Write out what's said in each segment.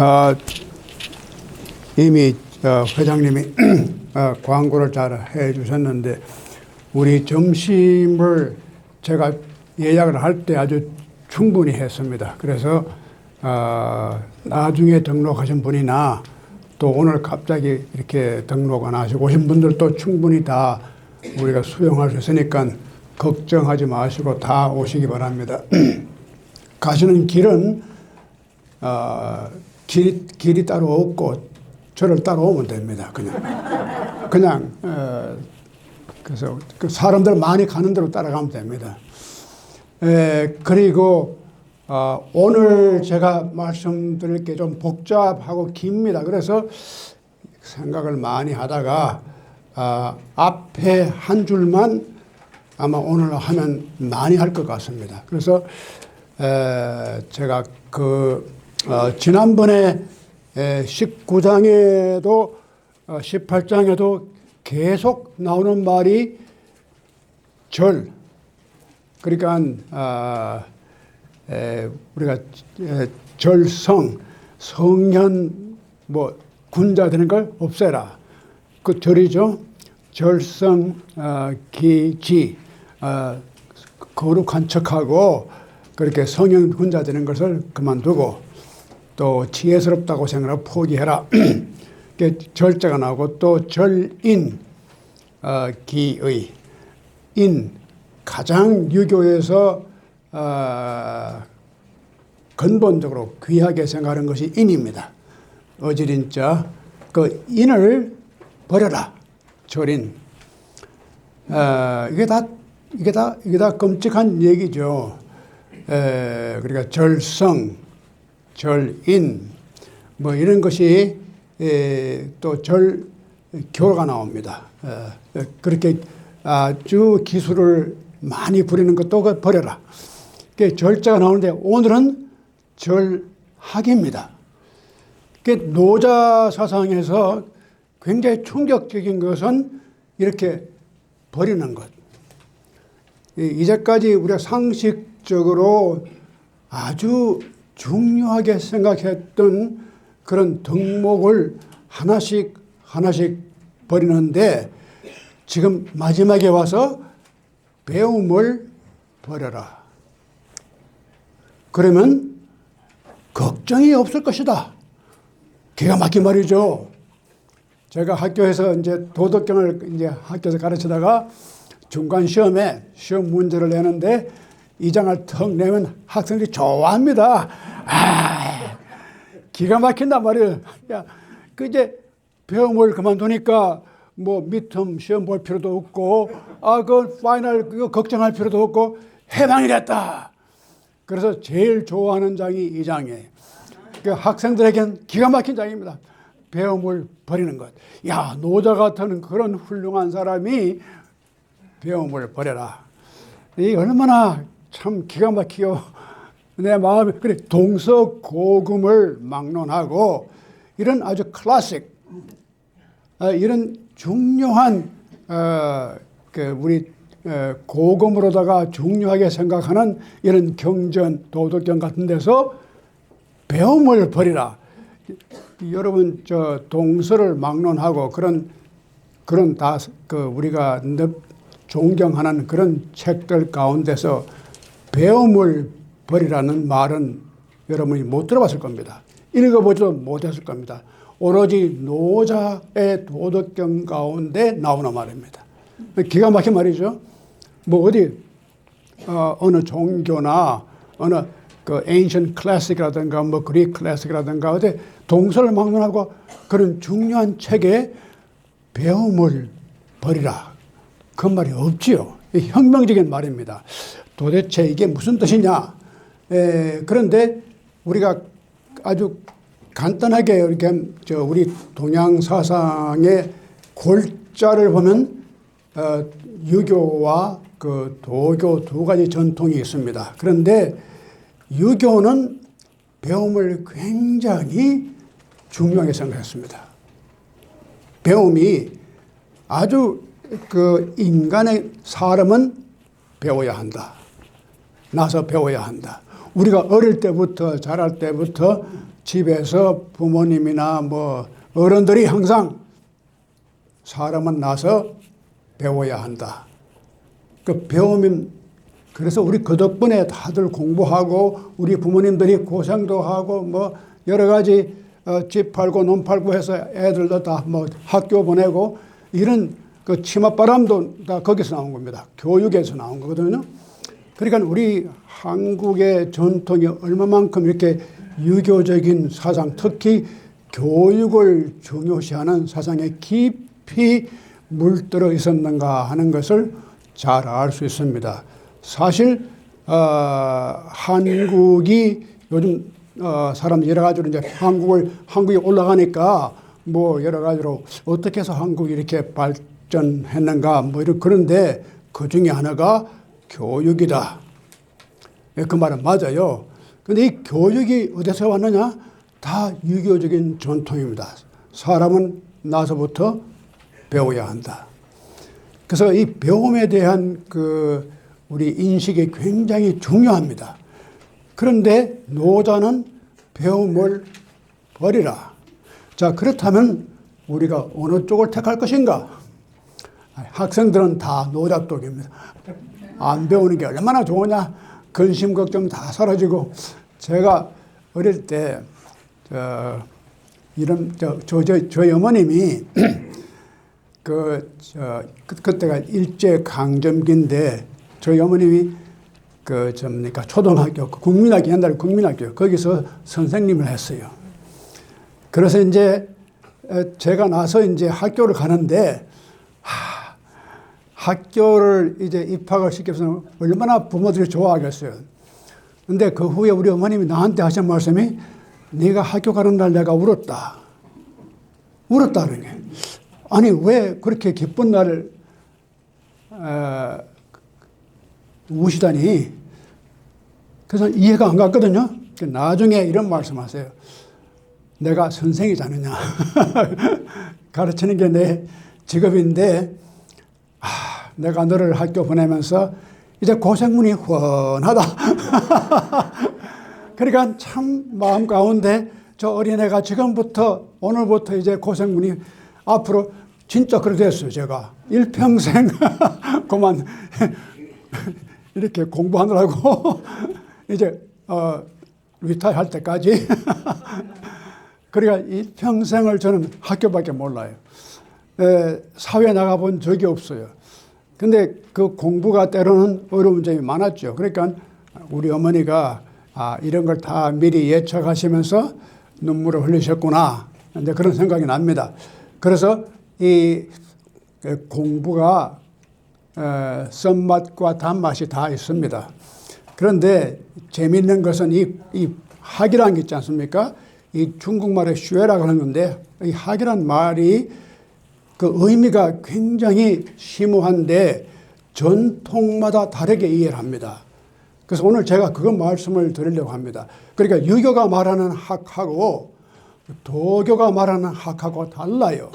아, 이미 회장님이 광고를 잘 해주셨는데 우리 점심을 제가 예약을 할 때 아주 충분히 했습니다. 그래서 나중에 등록하신 분이나 또 오늘 갑자기 이렇게 등록 안 하시고 오신 분들도 충분히 다 우리가 수용할 수 있으니까 걱정하지 마시고 다 오시기 바랍니다. 가시는 길은 길이 따로 없고 저를 따라오면 됩니다. 그냥 그래서 그 사람들 많이 가는 대로 따라가면 됩니다. 그리고 오늘 제가 말씀드릴 게 좀 복잡하고 깁니다. 그래서 생각을 많이 하다가 앞에 한 줄만 아마 오늘 하면 많이 할 것 같습니다. 그래서 제가 지난번에 19장에도 18장에도 계속 나오는 말이 절, 그러니까 우리가 절성, 성현, 군자 되는 걸 없애라. 그 절이죠. 절성, 기지, 거룩한 척하고 그렇게 성현 군자 되는 것을 그만두고 또 지혜스럽다고 생각하고 포기해라. 절자가 나오고 또 절인, 기의, 인, 가장 유교에서 근본적으로 귀하게 생각하는 것이 인입니다. 어지린자, 그 인을 버려라. 절인. 이게 다 끔찍한 얘기죠. 그러니까 절성, 절인, 이런 것이 또 절교가 나옵니다. 그렇게 아주 기술을 많이 부리는 것도 버려라. 절자가 나오는데 오늘은 절학입니다. 노자 사상에서 굉장히 충격적인 것은 이렇게 버리는 것. 이제까지 우리가 상식적으로 아주 중요하게 생각했던 그런 덕목을 하나씩 버리는데 지금 마지막에 와서 배움을 버려라. 그러면 걱정이 없을 것이다. 기가 막힌 말이죠. 제가 학교에서 이제 도덕경을 이제 학교에서 가르치다가 중간 시험에 시험 문제를 내는데 이 장을 턱 내면 학생들이 좋아합니다. 기가 막힌단 말이에요. 야, 이제 배움을 그만두니까 미텀 시험 볼 필요도 없고, 그 파이널 그거 걱정할 필요도 없고 해방이 됐다. 그래서 제일 좋아하는 장이 이 장이에요. 그 학생들에겐 기가 막힌 장입니다. 배움을 버리는 것. 야, 노자 같은 그런 훌륭한 사람이 배움을 버려라. 이 얼마나 참 기가 막히고 내 마음이 그래 동서고금을 막론하고 이런 아주 클래식 이런 중요한 우리 고금으로다가 중요하게 생각하는 이런 경전 도덕경 같은 데서 배움을 버리라. 여러분 동서를 막론하고 그런 다 우리가 존경하는 그런 책들 가운데서 배움을 버리라는 말은 여러분이 못 들어봤을 겁니다. 읽어보지도 못했을 겁니다. 오로지 노자의 도덕경 가운데 나오는 말입니다. 기가 막힌 말이죠. 어느 종교나 어느 ancient classic이라든가 Greek classic이라든가 어디 동서를 막론하고 그런 중요한 책에 배움을 버리라. 그 말이 없지요. 혁명적인 말입니다. 도대체 이게 무슨 뜻이냐? 그런데 우리가 아주 간단하게 이렇게 우리 동양 사상의 골자를 보면 유교와 도교 두 가지 전통이 있습니다. 그런데 유교는 배움을 굉장히 중요하게 생각했습니다. 배움이 아주 인간의 사람은 배워야 한다. 나서 배워야 한다. 우리가 어릴 때부터 자랄 때부터 집에서 부모님이나 뭐 어른들이 항상 사람은 나서 배워야 한다. 그 배우면, 그래서 우리 그 덕분에 다들 공부하고 우리 부모님들이 고생도 하고 뭐 여러 가지 집 팔고 논 팔고 해서 애들도 다 뭐 학교 보내고 이런 그 치맛바람도 다 거기서 나온 겁니다. 교육에서 나온 거거든요. 그러니까 우리 한국의 전통이 얼마만큼 이렇게 유교적인 사상, 특히 교육을 중요시하는 사상에 깊이 물들어 있었는가 하는 것을 잘 알 수 있습니다. 사실 한국이 요즘 사람들이 여러 가지로 이제 한국이 올라가니까 뭐 여러 가지로 어떻게 해서 한국이 이렇게 발전했는가 뭐 이런, 그런데 그 중에 하나가 교육이다. 그 말은 맞아요. 근데 이 교육이 어디서 왔느냐? 다 유교적인 전통입니다. 사람은 나서부터 배워야 한다. 그래서 이 배움에 대한 그 우리 인식이 굉장히 중요합니다. 그런데 노자는 배움을 버리라. 자, 그렇다면 우리가 어느 쪽을 택할 것인가? 학생들은 다 노자 쪽입니다. 안 배우는 게 얼마나 좋으냐? 근심 걱정 다 사라지고. 제가 어릴 때 저희 어머님이 그때가 일제 강점기인데 저희 어머님이 초등학교, 국민학교, 옛날에 국민학교, 거기서 선생님을 했어요. 그래서 이제 제가 나서 이제 학교를 가는데, 학교를 이제 입학을 시켜서 얼마나 부모들이 좋아하겠어요. 근데 그 후에 우리 어머님이 나한테 하신 말씀이, 네가 학교 가는 날 내가 울었다. 울었다는 게. 아니, 왜 그렇게 기쁜 날을 우시다니. 그래서 이해가 안 갔거든요. 나중에 이런 말씀하세요. 내가 선생이잖느냐. 가르치는 게 내 직업인데, 내가 너를 학교 보내면서 이제 고생문이 훤하다. 그러니까 참 마음 가운데 저 어린애가 지금부터, 오늘부터 이제 고생문이 앞으로 진짜 그렇게 됐어요. 제가 일평생 그만 이렇게 공부하느라고 이제 리타일 할 때까지 그러니까 이 평생을 저는 학교밖에 몰라요. 사회에 나가본 적이 없어요. 근데 그 공부가 때로는 어려운 점이 많았죠. 그러니까 우리 어머니가 이런 걸 다 미리 예측하시면서 눈물을 흘리셨구나, 이제 그런 생각이 납니다. 그래서 이 공부가 쓴맛과 단맛이 다 있습니다. 그런데 재미있는 것은 이 학이라는 게 있지 않습니까? 이 중국말의 슈에라고 하는 건데, 이 학이란 말이 그 의미가 굉장히 심오한데 전통마다 다르게 이해를 합니다. 그래서 오늘 제가 그거 말씀을 드리려고 합니다. 그러니까 유교가 말하는 학하고 도교가 말하는 학하고 달라요.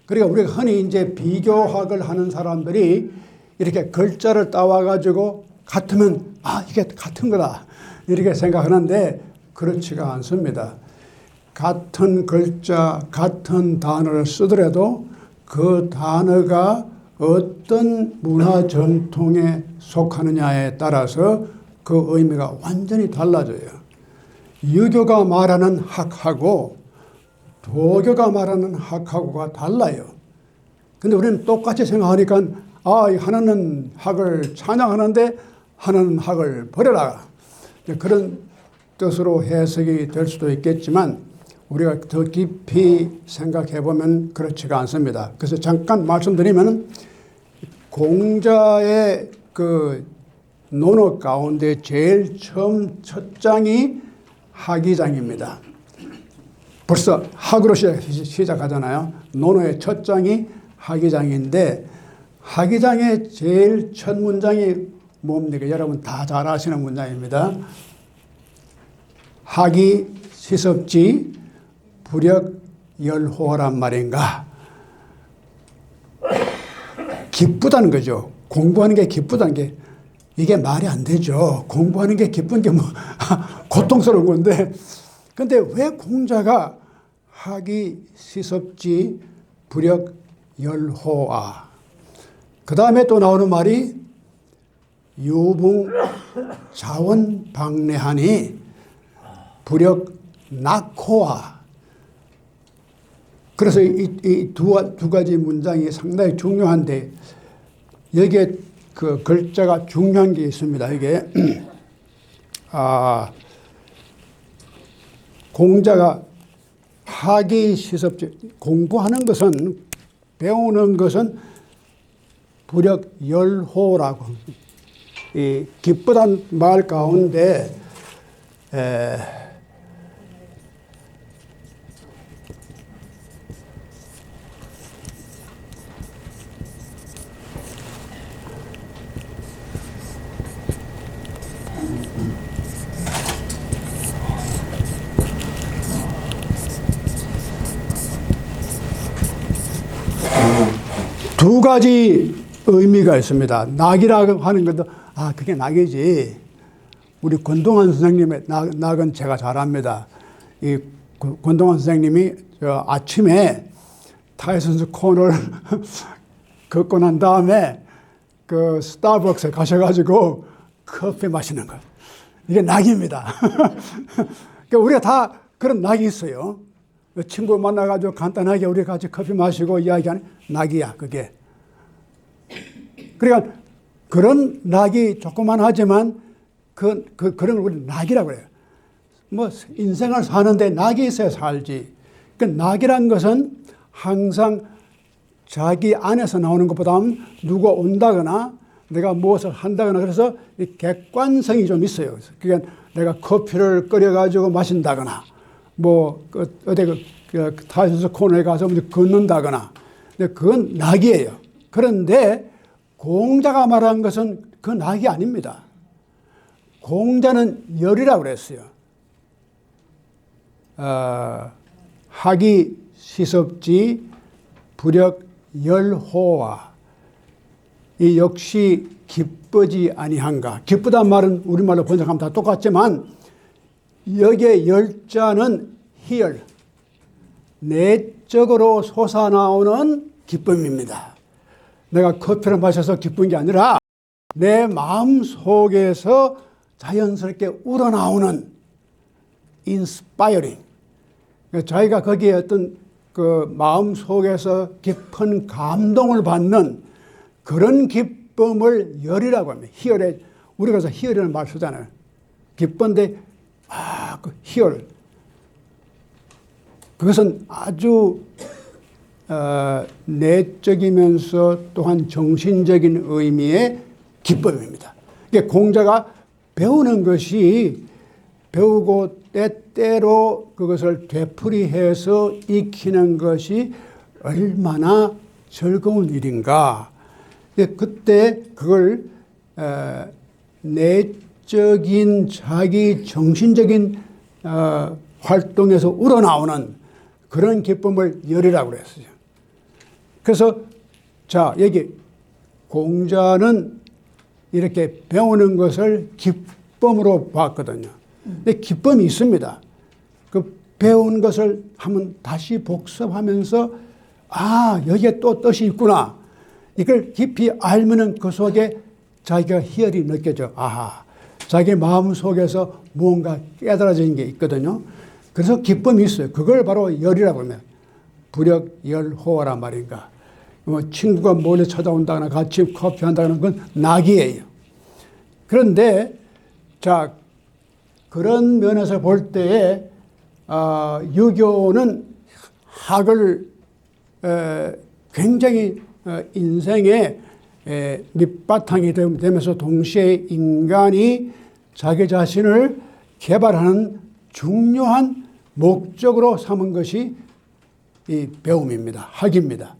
그러니까 우리가 흔히 이제 비교학을 하는 사람들이 이렇게 글자를 따와가지고 같으면 이게 같은 거다 이렇게 생각하는데 그렇지가 않습니다. 같은 글자, 같은 단어를 쓰더라도 그 단어가 어떤 문화 전통에 속하느냐에 따라서 그 의미가 완전히 달라져요. 유교가 말하는 학하고 도교가 말하는 학하고가 달라요. 근데 우리는 똑같이 생각하니까 하나는 학을 찬양하는데 하나는 학을 버려라. 그런 뜻으로 해석이 될 수도 있겠지만 우리가 더 깊이 생각해 보면 그렇지가 않습니다. 그래서 잠깐 말씀드리면 공자의 그 논어 가운데 제일 처음 첫 장이 학이장입니다. 벌써 학으로 시작하잖아요. 논어의 첫 장이 학이장인데 학이장의 제일 첫 문장이 뭡니까? 여러분 다 잘 아시는 문장입니다. 학이 시섭지 불역열호란 말인가? 기쁘다는 거죠. 공부하는 게 기쁘다는 게 이게 말이 안 되죠. 공부하는 게 기쁜 게 뭐 고통스러운 건데 근데 왜 공자가 학이 시섭지 불역 열호아. 그 다음에 또 나오는 말이 유붕 자원방래하니 불역 낙호아. 그래서 이 두 가지 문장이 상당히 중요한데 여기에 그 글자가 중요한 게 있습니다. 이게 공자가 학이 시섭지, 공부하는 것은, 배우는 것은 불역 열호라고, 이 기쁘단 말 가운데 두 가지 의미가 있습니다. 낙이라고 하는 것도 그게 낙이지. 우리 권동환 선생님의 낙은 제가 잘 압니다. 이 권동환 선생님이 아침에 타이슨스 콘을 걷고 난 다음에 그 스타벅스에 가셔가지고 커피 마시는 것. 이게 낙입니다. 그러니까 우리가 다 그런 낙이 있어요. 친구 만나가지고 간단하게 우리 같이 커피 마시고 이야기하는 낙이야, 그게. 그러니까 그런 낙이 조그만하지만 그런 걸 우리 낙이라고 그래요. 뭐 인생을 사는데 낙이 있어야 살지. 그 낙이란 것은 항상 자기 안에서 나오는 것보다는 누가 온다거나 내가 무엇을 한다거나 그래서 이 객관성이 좀 있어요. 그러니까 내가 커피를 끓여가지고 마신다거나 뭐 어디 타이슨스 코너에 가서 걷는다거나 그건 낙이에요. 그런데 공자가 말한 것은 그 낙이 아닙니다. 공자는 열이라고 그랬어요. 학이 시섭지 불역 열호와. 이 역시 기쁘지 아니한가. 기쁘단 말은 우리말로 번역하면 다 똑같지만 여기에 열자는 희열, 내적으로 솟아나오는 기쁨입니다. 내가 커피를 마셔서 기쁜 게 아니라 내 마음 속에서 자연스럽게 우러나오는 inspiring. 자기가 거기에 어떤 그 마음 속에서 깊은 감동을 받는 그런 기쁨을 열이라고 합니다. 희열에, 우리가 그래서 희열이라는 말 쓰잖아요. 기쁜데, 그 희열. 그것은 아주 내적이면서 또한 정신적인 의미의 기쁨입니다. 공자가 배우는 것이 배우고 때때로 그것을 되풀이해서 익히는 것이 얼마나 즐거운 일인가. 그때 그걸 내적인 자기 정신적인 활동에서 우러나오는 그런 기쁨을 열이라고 그랬어요. 그래서 자, 여기 공자는 이렇게 배우는 것을 기쁨으로 봤거든요. 근데 기쁨이 있습니다. 그 배운 것을 한번 다시 복습하면서 여기에 또 뜻이 있구나. 이걸 깊이 알면은 그 속에 자기가 희열이 느껴져. 자기 마음 속에서 무언가 깨달아지는 게 있거든요. 그래서 기쁨이 있어요. 그걸 바로 열이라고 합니다. 불역 열호라란 말인가. 뭐 친구가 몰래 찾아온다거나 같이 커피 한다거나 그건 낙이에요. 그런데 자, 그런 면에서 볼 때에 유교는 학을 굉장히 인생의 밑바탕이 되면서 동시에 인간이 자기 자신을 개발하는 중요한 목적으로 삼은 것이 이 배움입니다. 학입니다.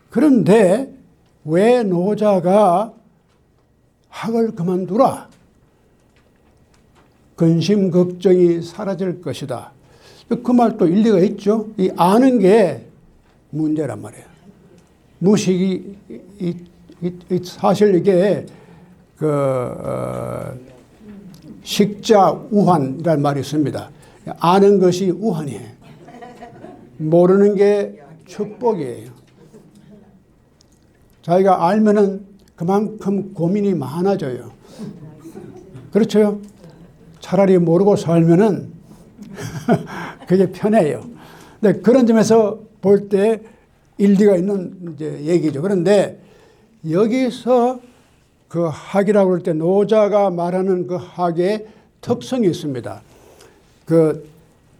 그런데 왜 노자가 학을 그만두라? 근심 걱정이 사라질 것이다. 그 말도 일리가 있죠. 이 아는 게 문제란 말이에요. 무식이 사실 이게 식자 우환이라는 말이 있습니다. 아는 것이 우환이에요. 모르는 게 축복이에요. 자기가 알면은 그만큼 고민이 많아져요. 그렇죠? 차라리 모르고 살면은 그게 편해요. 근데 그런 점에서 볼 때 일리가 있는 이제 얘기죠. 그런데 여기서 그 학이라고 할 때 노자가 말하는 그 학의 특성이 있습니다. 그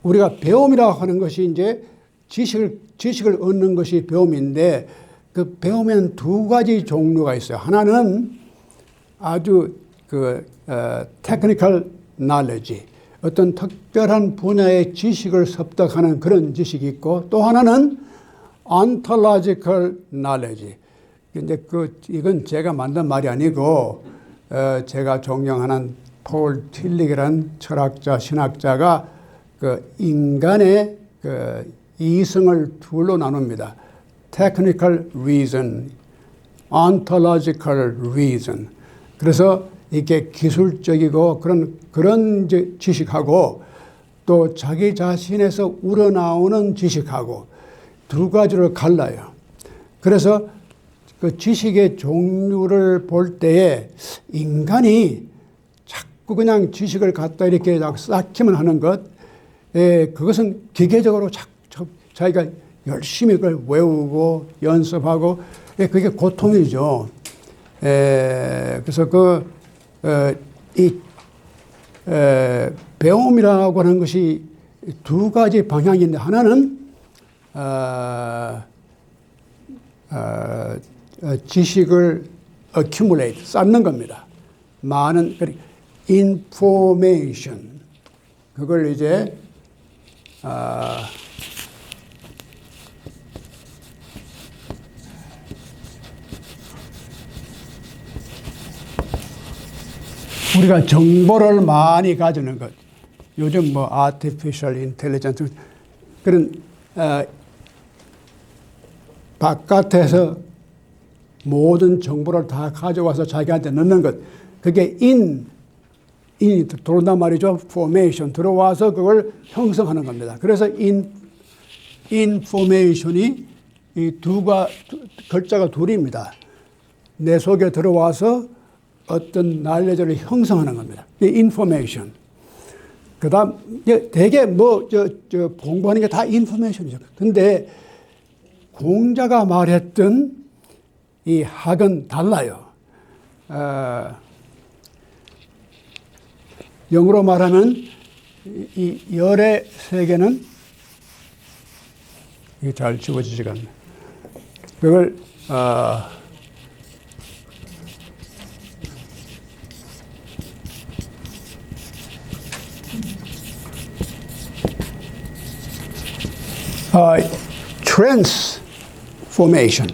우리가 배움이라고 하는 것이 이제 지식을 얻는 것이 배움인데 그 배움에는 두 가지 종류가 있어요. 하나는 아주 테크니컬 knowledge, 어떤 특별한 분야의 지식을 습득하는 그런 지식이 있고 또 하나는 ontological knowledge. 근데 이건 제가 만든 말이 아니고 제가 존경하는 폴 틸릭이라는 철학자, 신학자가 그 인간의 그 이성을 둘로 나눕니다. technical reason, ontological reason. 그래서 이게 기술적이고 그런 지식하고 또 자기 자신에서 우러나오는 지식하고 두 가지로 갈라요. 그래서 그 지식의 종류를 볼 때에 인간이 자꾸 그냥 지식을 갖다 이렇게 쌓기만 하는 것, 그것은 기계적으로 자기가 열심히 그걸 외우고 연습하고, 그게 고통이죠. 그래서 배움이라고 하는 것이 두 가지 방향인데 하나는 지식을 accumulate, 쌓는 겁니다. 많은 information, 그걸 이제 우리가 정보를 많이 가지는 것, 요즘 뭐 artificial intelligence 그런 바깥에서 모든 정보를 다 가져와서 자기한테 넣는 것, 그게 인이 들어온단 말이죠. formation, 들어와서 그걸 형성하는 겁니다. 그래서 information이 이 글자가 둘입니다. 내 속에 들어와서 어떤 knowledge를 형성하는 겁니다. information. 그 다음, 되게 공부하는 게 다 information이죠. 근데 공자가 말했던 이 학은 달라요. 영어로 말하면 이 열의 세계는, 이게 잘 지워지지가 않네. 그걸, transformation.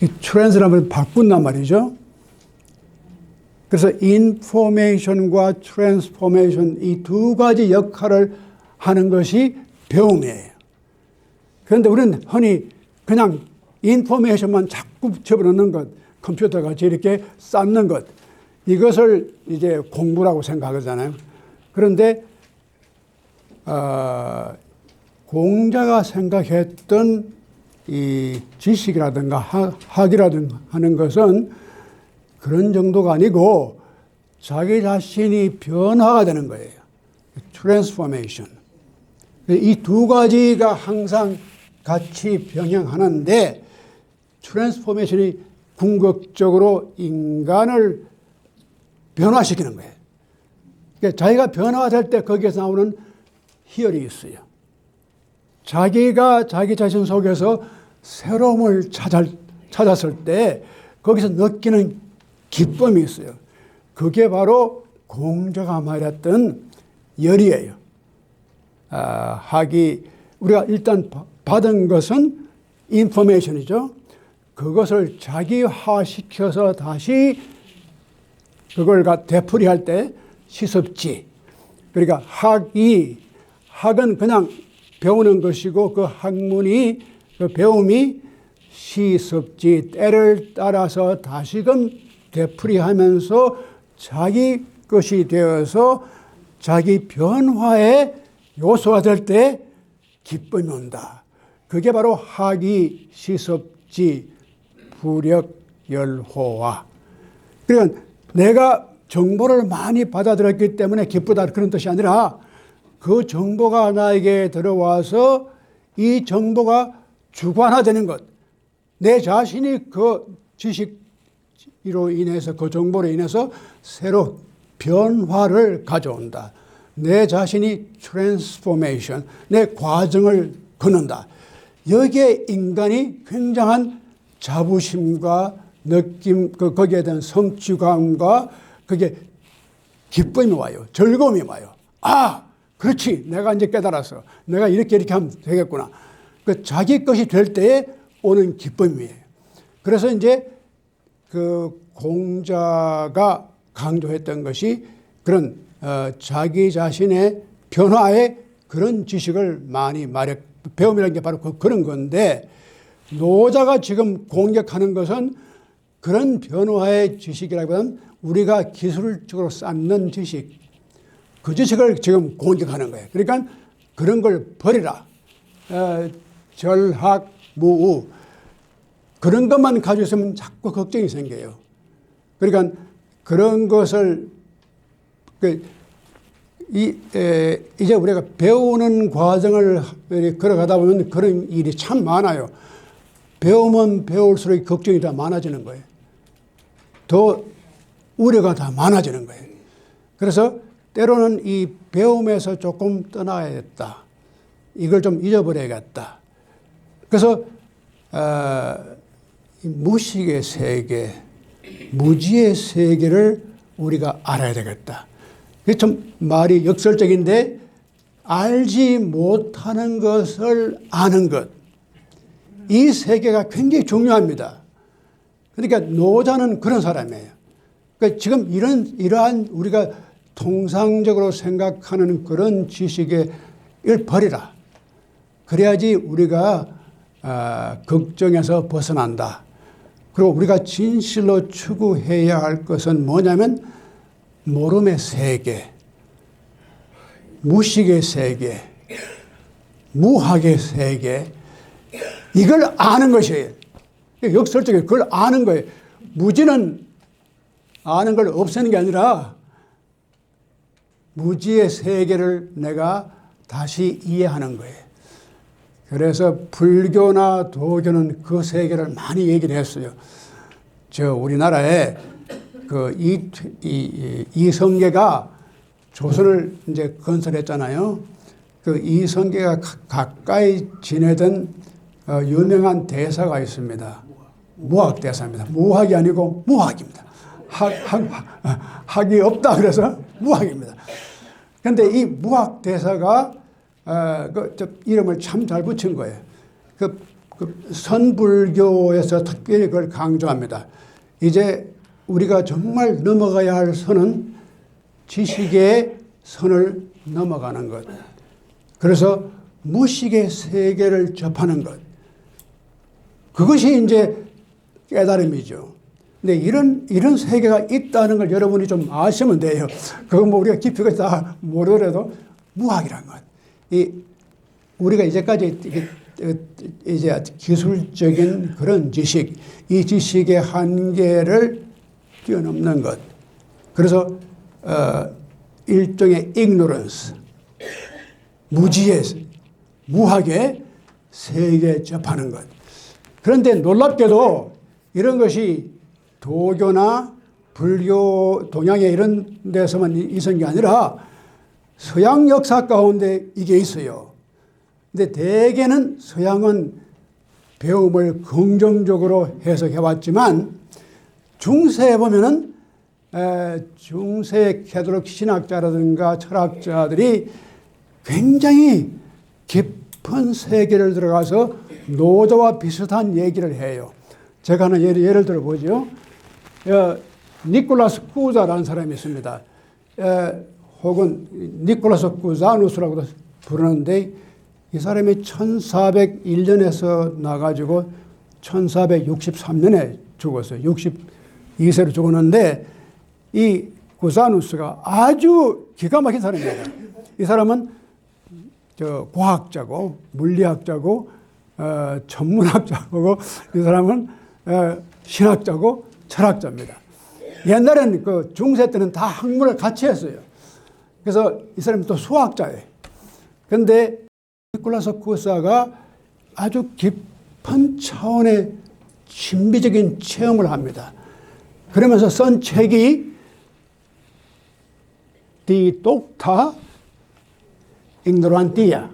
이 trans라면 바꾼단 말이죠. 그래서 information과 transformation, 이 두 가지 역할을 하는 것이 배움이에요. 그런데 우리는 흔히 그냥 information만 자꾸 집어넣는 것, 컴퓨터 같이 이렇게 쌓는 것, 이것을 이제 공부라고 생각하잖아요. 그런데 공자가 생각했던 이 지식이라든가 학이라든가 하는 것은 그런 정도가 아니고 자기 자신이 변화가 되는 거예요. 트랜스포메이션. 이 두 가지가 항상 같이 병행하는데 트랜스포메이션이 궁극적으로 인간을 변화시키는 거예요. 그러니까 자기가 변화될 때 거기에서 나오는 희열이 있어요. 자기가 자기 자신 속에서 새로움을 찾았을 때 거기서 느끼는 기쁨이 있어요. 그게 바로 공자가 말했던 열이에요. 학이 우리가 일단 받은 것은 인포메이션이죠. 그것을 자기화시켜서 다시 그걸 되풀이할 때 시습지. 그러니까 학은 그냥 배우는 것이고 그 학문이, 그 배움이 시습지, 때를 따라서 다시금 되풀이하면서 자기 것이 되어서 자기 변화의 요소가 될 때 기쁨이 온다. 그게 바로 학이 시섭지 부력열호화. 그러니까 내가 정보를 많이 받아들였기 때문에 기쁘다 그런 뜻이 아니라 그 정보가 나에게 들어와서 이 정보가 주관화되는 것. 내 자신이 그 지식으로 인해서 그 정보로 인해서 새로 변화를 가져온다. 내 자신이 트랜스포메이션, 내 과정을 걷는다. 여기에 인간이 굉장한 자부심과 느낌, 거기에 대한 성취감과 그게 기쁨이 와요. 즐거움이 와요. 아, 그렇지. 내가 이제 깨달았어. 내가 이렇게 하면 되겠구나. 그 자기 것이 될 때에 오는 기쁨이에요. 그래서 이제 그 공자가 강조했던 것이 그런 자기 자신의 변화의 그런 지식을 많이 배움이라는 게 바로 그런 건데, 노자가 지금 공격하는 것은 그런 변화의 지식이라기보다는 우리가 기술적으로 쌓는 지식, 그 지식을 지금 공격하는 거예요. 그러니까 그런 걸 버리라. 절학, 무우. 그런 것만 가지고 있으면 자꾸 걱정이 생겨요. 그러니까 그런 것을 이제 우리가 배우는 과정을 걸어가다 보면 그런 일이 참 많아요. 배우면 배울수록 걱정이 더 많아지는 거예요. 더 우려가 더 많아지는 거예요. 그래서 때로는 이 배움에서 조금 떠나야겠다. 이걸 좀 잊어버려야겠다. 그래서 무식의 세계, 무지의 세계를 우리가 알아야 되겠다. 이게 좀 말이 역설적인데, 알지 못하는 것을 아는 것, 이 세계가 굉장히 중요합니다. 그러니까 노자는 그런 사람이에요. 그러니까 지금 이러한 우리가 통상적으로 생각하는 그런 지식을 버리라. 그래야지 우리가 걱정에서 벗어난다. 그리고 우리가 진실로 추구해야 할 것은 뭐냐면 모름의 세계, 무식의 세계, 무학의 세계, 이걸 아는 것이에요. 역설적인 그걸 아는 거예요. 무지는 아는 걸 없애는 게 아니라 무지의 세계를 내가 다시 이해하는 거예요. 그래서 불교나 도교는 그 세계를 많이 얘기를 했어요. 우리나라에 그 이성계가 조선을 이제 건설했잖아요. 그 이성계가 가까이 지내던 유명한 대사가 있습니다. 무학 대사입니다. 무학이 아니고 무학입니다. 학이 없다 그래서 무학입니다. 그런데 이 무학 대사가 이름을 참 잘 붙인 거예요. 그 선불교에서 특별히 그걸 강조합니다. 이제 우리가 정말 넘어가야 할 선은 지식의 선을 넘어가는 것. 그래서 무식의 세계를 접하는 것. 그것이 이제 깨달음이죠. 근데 이런 세계가 있다는 걸 여러분이 좀 아시면 돼요. 그거 뭐 우리가 깊이가 다 모르더라도 무학이란 것. 우리가 이제까지 이제 기술적인 그런 지식, 이 지식의 한계를 뛰어넘는 것. 그래서 일종의 ignorance, 무지의, 무학의 세계에 접하는 것. 그런데 놀랍게도 이런 것이 도교나 불교, 동양의 이런 데서만 있은 게 아니라 서양 역사 가운데 이게 있어요. 근데 대개는 서양은 배움을 긍정적으로 해석해왔지만 중세에 보면은 중세 캐톨릭 신학자라든가 철학자들이 굉장히 깊은 세계를 들어가서 노자와 비슷한 얘기를 해요. 제가 하나 예를 들어보죠. 니콜라스 쿠자라는 사람이 있습니다. 혹은 니콜라스 쿠자누스라고도 부르는데, 이 사람이 1401년에서 나가지고 1463년에 죽었어요. 62세로 죽었는데, 이 쿠자누스가 아주 기가 막힌 사람입니다. 이 사람은 저 과학자고 물리학자고 전문학자고 이 사람은 신학자고 철학자입니다. 옛날에는 그 중세 때는 다 학문을 같이 했어요. 그래서 이 사람이 또 수학자예요. 그런데 니콜라스 쿠사가 아주 깊은 차원의 신비적인 체험을 합니다. 그러면서 쓴 책이 Die Docta Ignorantia.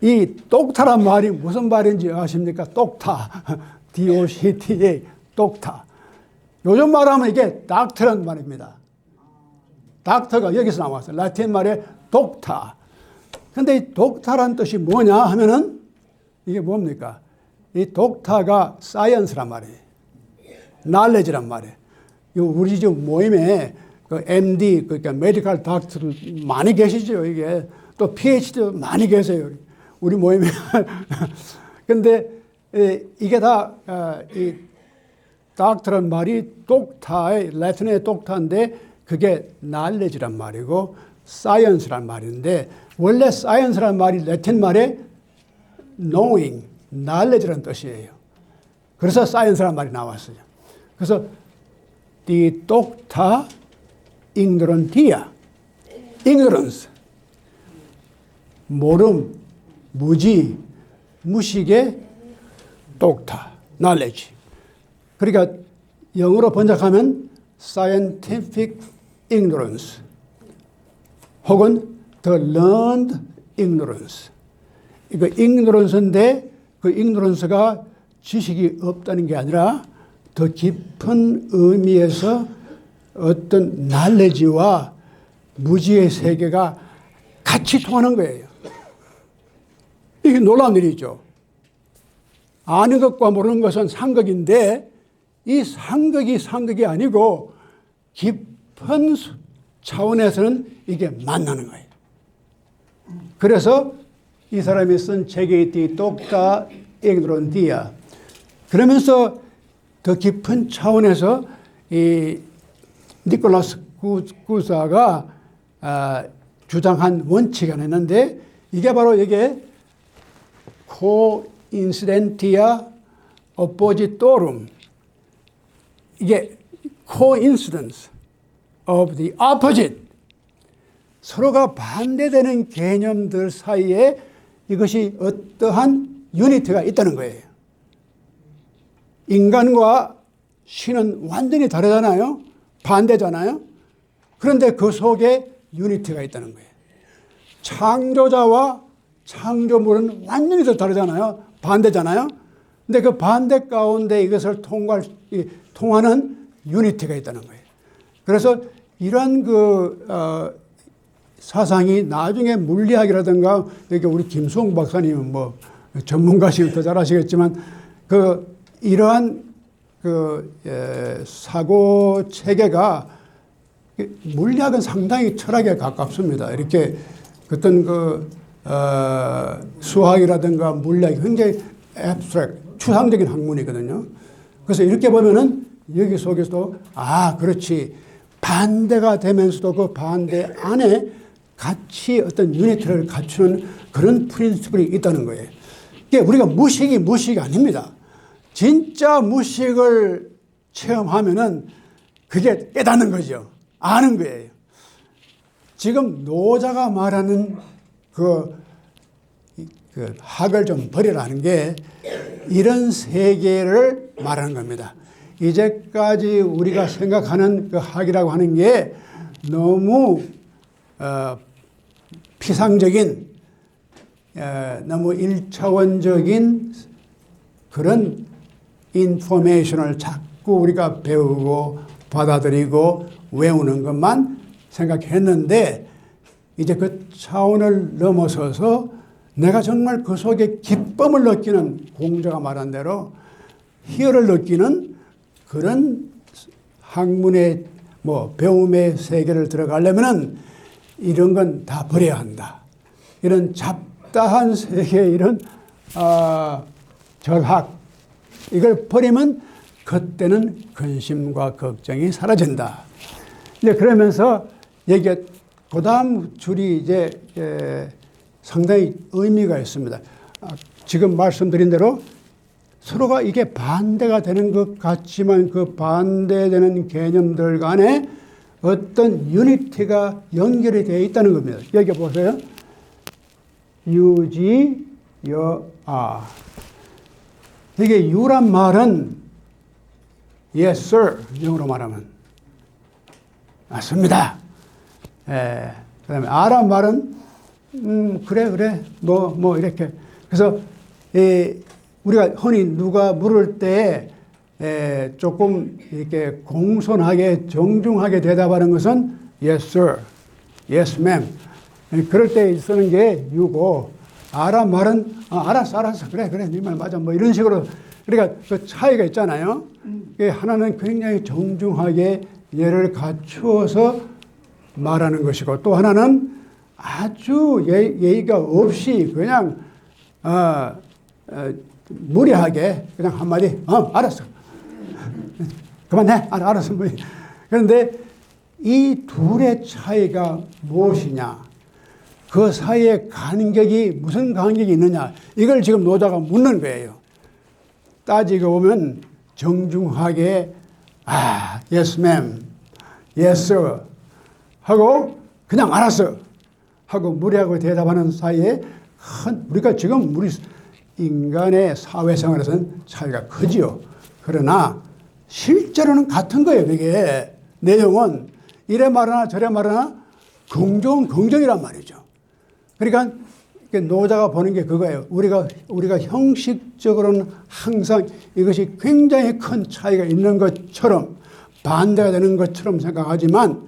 이 독타란 말이 무슨 말인지 아십니까? 독타. D-O-C-T-A. 독타. 요즘 말하면 이게 닥터란 말입니다. 닥터가 여기서 나왔어요. 라틴 말에 독타. 근데 이 독타란 뜻이 뭐냐 하면은 이게 뭡니까? 이 독타가 사이언스란 말이에요. knowledge란 말이에요. 우리 지금 모임에 그 MD, 그러니까 메디컬 닥터들 많이 계시죠. 이게 또 PhD도 많이 계세요. 우리 모임에. 근데 이게 다 이 닥터란 말이 독타의 라틴의 독타인데 그게 knowledge란 말이고 science란 말인데 원래 science란 말이 라틴 말에 knowing, knowledge란 뜻이에요. 그래서 science란 말이 나왔어요. 그래서 die Docta Ignorantia, ignorance, 모름, 무지, 무식의 독타, knowledge. 그러니까 영어로 번역하면 scientific ignorance 혹은 the learned ignorance. 이거 ignorance인데 그 ignorance가 지식이 없다는 게 아니라 더 깊은 의미에서 어떤 knowledge와 무지의 세계가 같이 통하는 거예요. 이게 놀라운 일이죠. 아는 것과 모르는 것은 상극인데 이 상극이 아니고 깊은 차원에서는 이게 만나는 거예요. 그래서 이 사람이 쓴 책이 Die Docta Ignorantia. 그러면서 더 깊은 차원에서 이 니콜라스 쿠사가 주장한 원칙이 하나 있는데 이게 바로 이게 coincidentia oppositorum. 이게 coincidence of the opposite. 서로가 반대되는 개념들 사이에 이것이 어떠한 유니티가 있다는 거예요. 인간과 신은 완전히 다르잖아요. 반대잖아요. 그런데 그 속에 유니티가 있다는 거예요. 창조자와 창조물은 완전히 더 다르잖아요. 반대잖아요. 근데 그 반대 가운데 이것을 통하는 유니티가 있다는 거예요. 그래서 이런 사상이 나중에 물리학이라든가 여기 우리 김수홍 박사님은 뭐 전문가시면 더 잘 아시겠지만 이러한 사고 체계가 물리학은 상당히 철학에 가깝습니다. 이렇게 어떤 수학이라든가 물리학이 굉장히 abstract, 추상적인 학문이거든요. 그래서 이렇게 보면은 여기 속에서도 그렇지. 반대가 되면서도 그 반대 안에 같이 어떤 유니티를 갖추는 그런 프린시플이 있다는 거예요. 이게 우리가 무식이 아닙니다. 진짜 무식을 체험하면은 그게 깨닫는 거죠. 아는 거예요. 지금 노자가 말하는 학을 좀 버리라는 게 이런 세계를 말하는 겁니다. 이제까지 우리가 생각하는 그 학이라고 하는 게 너무 피상적인, 너무 일차원적인 그런 인포메이션을 자꾸 우리가 배우고 받아들이고 외우는 것만 생각했는데 이제 그 차원을 넘어서서 내가 정말 그 속에 기쁨을 느끼는 공자가 말한 대로 희열을 느끼는 그런 학문의 배움의 세계를 들어가려면은 이런 건 다 버려야 한다. 이런 잡다한 세계, 이런 절학, 이걸 버리면 그때는 근심과 걱정이 사라진다. 이제 그러면서 그 다음 줄이 이제 상당히 의미가 있습니다. 지금 말씀드린 대로 서로가 이게 반대가 되는 것 같지만 그 반대되는 개념들 간에 어떤 유니티가 연결이 되어 있다는 겁니다. 여기 보세요. 유지, 여, 아. 이게 유란 말은 yes, sir. 영어로 말하면. 맞습니다. 그 다음에 아란 말은, 그래. 뭐, 이렇게. 그래서, 우리가 흔히 누가 물을 때, 조금 이렇게 공손하게, 정중하게 대답하는 것은 yes, sir. yes, ma'am. 그럴 때 쓰는 게 유고, 아란 말은, 알았어. 그래. 네 말 맞아. 뭐 이런 식으로. 그러니까 그 차이가 있잖아요. 하나는 굉장히 정중하게 예를 갖추어서 말하는 것이고 또 하나는 아주 예의가 없이 그냥 무례하게 그냥 한마디 알았어. 그만해. 알았어. 그런데 이 둘의 차이가 무엇이냐? 그 사이에 간격이 무슨 간격이 있느냐? 이걸 지금 노자가 묻는 거예요. 따지고 보면 정중하게 yes ma'am, yes sir 하고 그냥 알았어 하고 무례하고 대답하는 사이에 우리가 지금 우리 인간의 사회생활에서는 차이가 크지요. 그러나 실제로는 같은 거예요. 이게 내용은 이래 말하나 저래 말하나 긍정은 긍정이란 말이죠. 그러니까 노자가 보는 게 그거예요. 우리가 형식적으로는 항상 이것이 굉장히 큰 차이가 있는 것처럼 반대가 되는 것처럼 생각하지만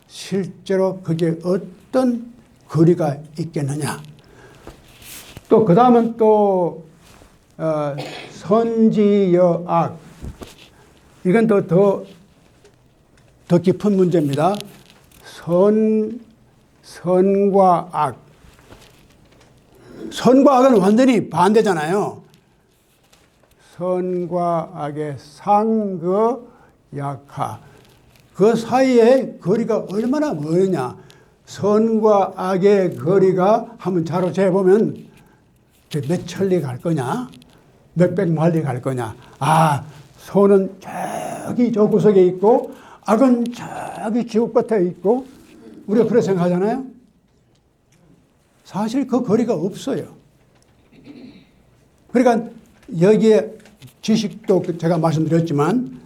실제로 그게 어떤 거리가 있겠느냐. 또 그 다음은 또 선지여악. 이건 더 깊은 문제입니다. 선과 악. 선과 악은 완전히 반대잖아요. 선과 악의 상거약하. 그 사이에 거리가 얼마나 멀냐. 선과 악의 거리가 한번 자로 재보면 몇 천리 갈 거냐? 몇백 마일리 갈 거냐? 선은 저기 저 구석에 있고 악은 저기 지옥 끝에 있고 우리가 그렇게 생각하잖아요. 사실 그 거리가 없어요. 그러니까 여기에 지식도 제가 말씀드렸지만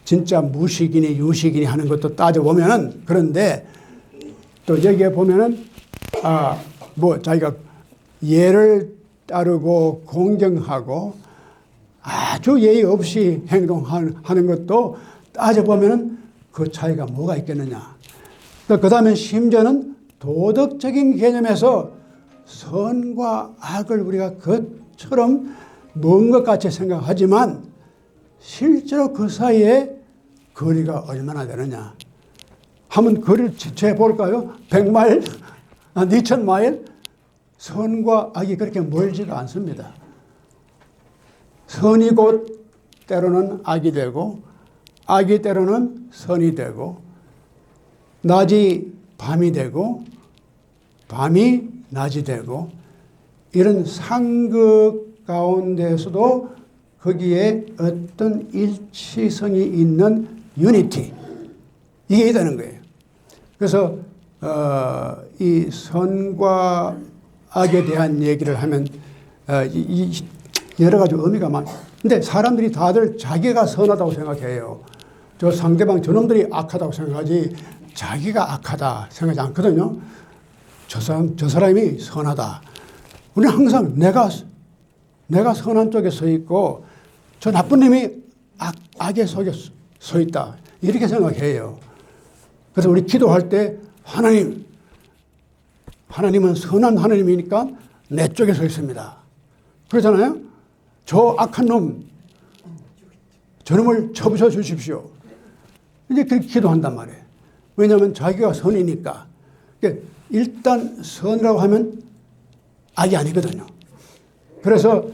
진짜 무식이니 유식이니 하는 것도 따져보면은 그런데 또 여기에 보면은 자기가 예를 따르고 공경하고 아주 예의 없이 행동하는 것도 따져보면은 그 차이가 뭐가 있겠느냐. 그 다음에 심지어는 도덕적인 개념에서 선과 악을 우리가 그처럼 먼 것 같이 생각하지만 실제로 그 사이에 거리가 얼마나 되느냐. 한번 거리를 재볼까요? 100마일? 2000마일? 선과 악이 그렇게 멀지가 않습니다. 선이 곧 때로는 악이 되고 악이 때로는 선이 되고 낮이 밤이 되고 밤이 낮이 되고 이런 상극 가운데서도 거기에 어떤 일치성이 있는 유니티 이게 있다는 거예요. 그래서 이 선과 악에 대한 얘기를 하면 여러 가지 의미가 많아요. 근데 사람들이 다들 자기가 선하다고 생각해요. 저 상대방 저놈들이 악하다고 생각하지 자기가 악하다 생각하지 않거든요. 저 사람이 선하다. 우리는 항상 내가 선한 쪽에 서 있고 저 나쁜 놈이 악의 속에 서 있다. 이렇게 생각해요. 그래서 우리 기도할 때 하나님은 선한 하나님이니까 내 쪽에 서 있습니다. 그러잖아요. 저 악한 놈, 저놈을 쳐부셔 주십시오. 이제 그렇게 기도한단 말이에요. 왜냐하면 자기가 선이니까. 일단 선이라고 하면 악이 아니거든요. 그래서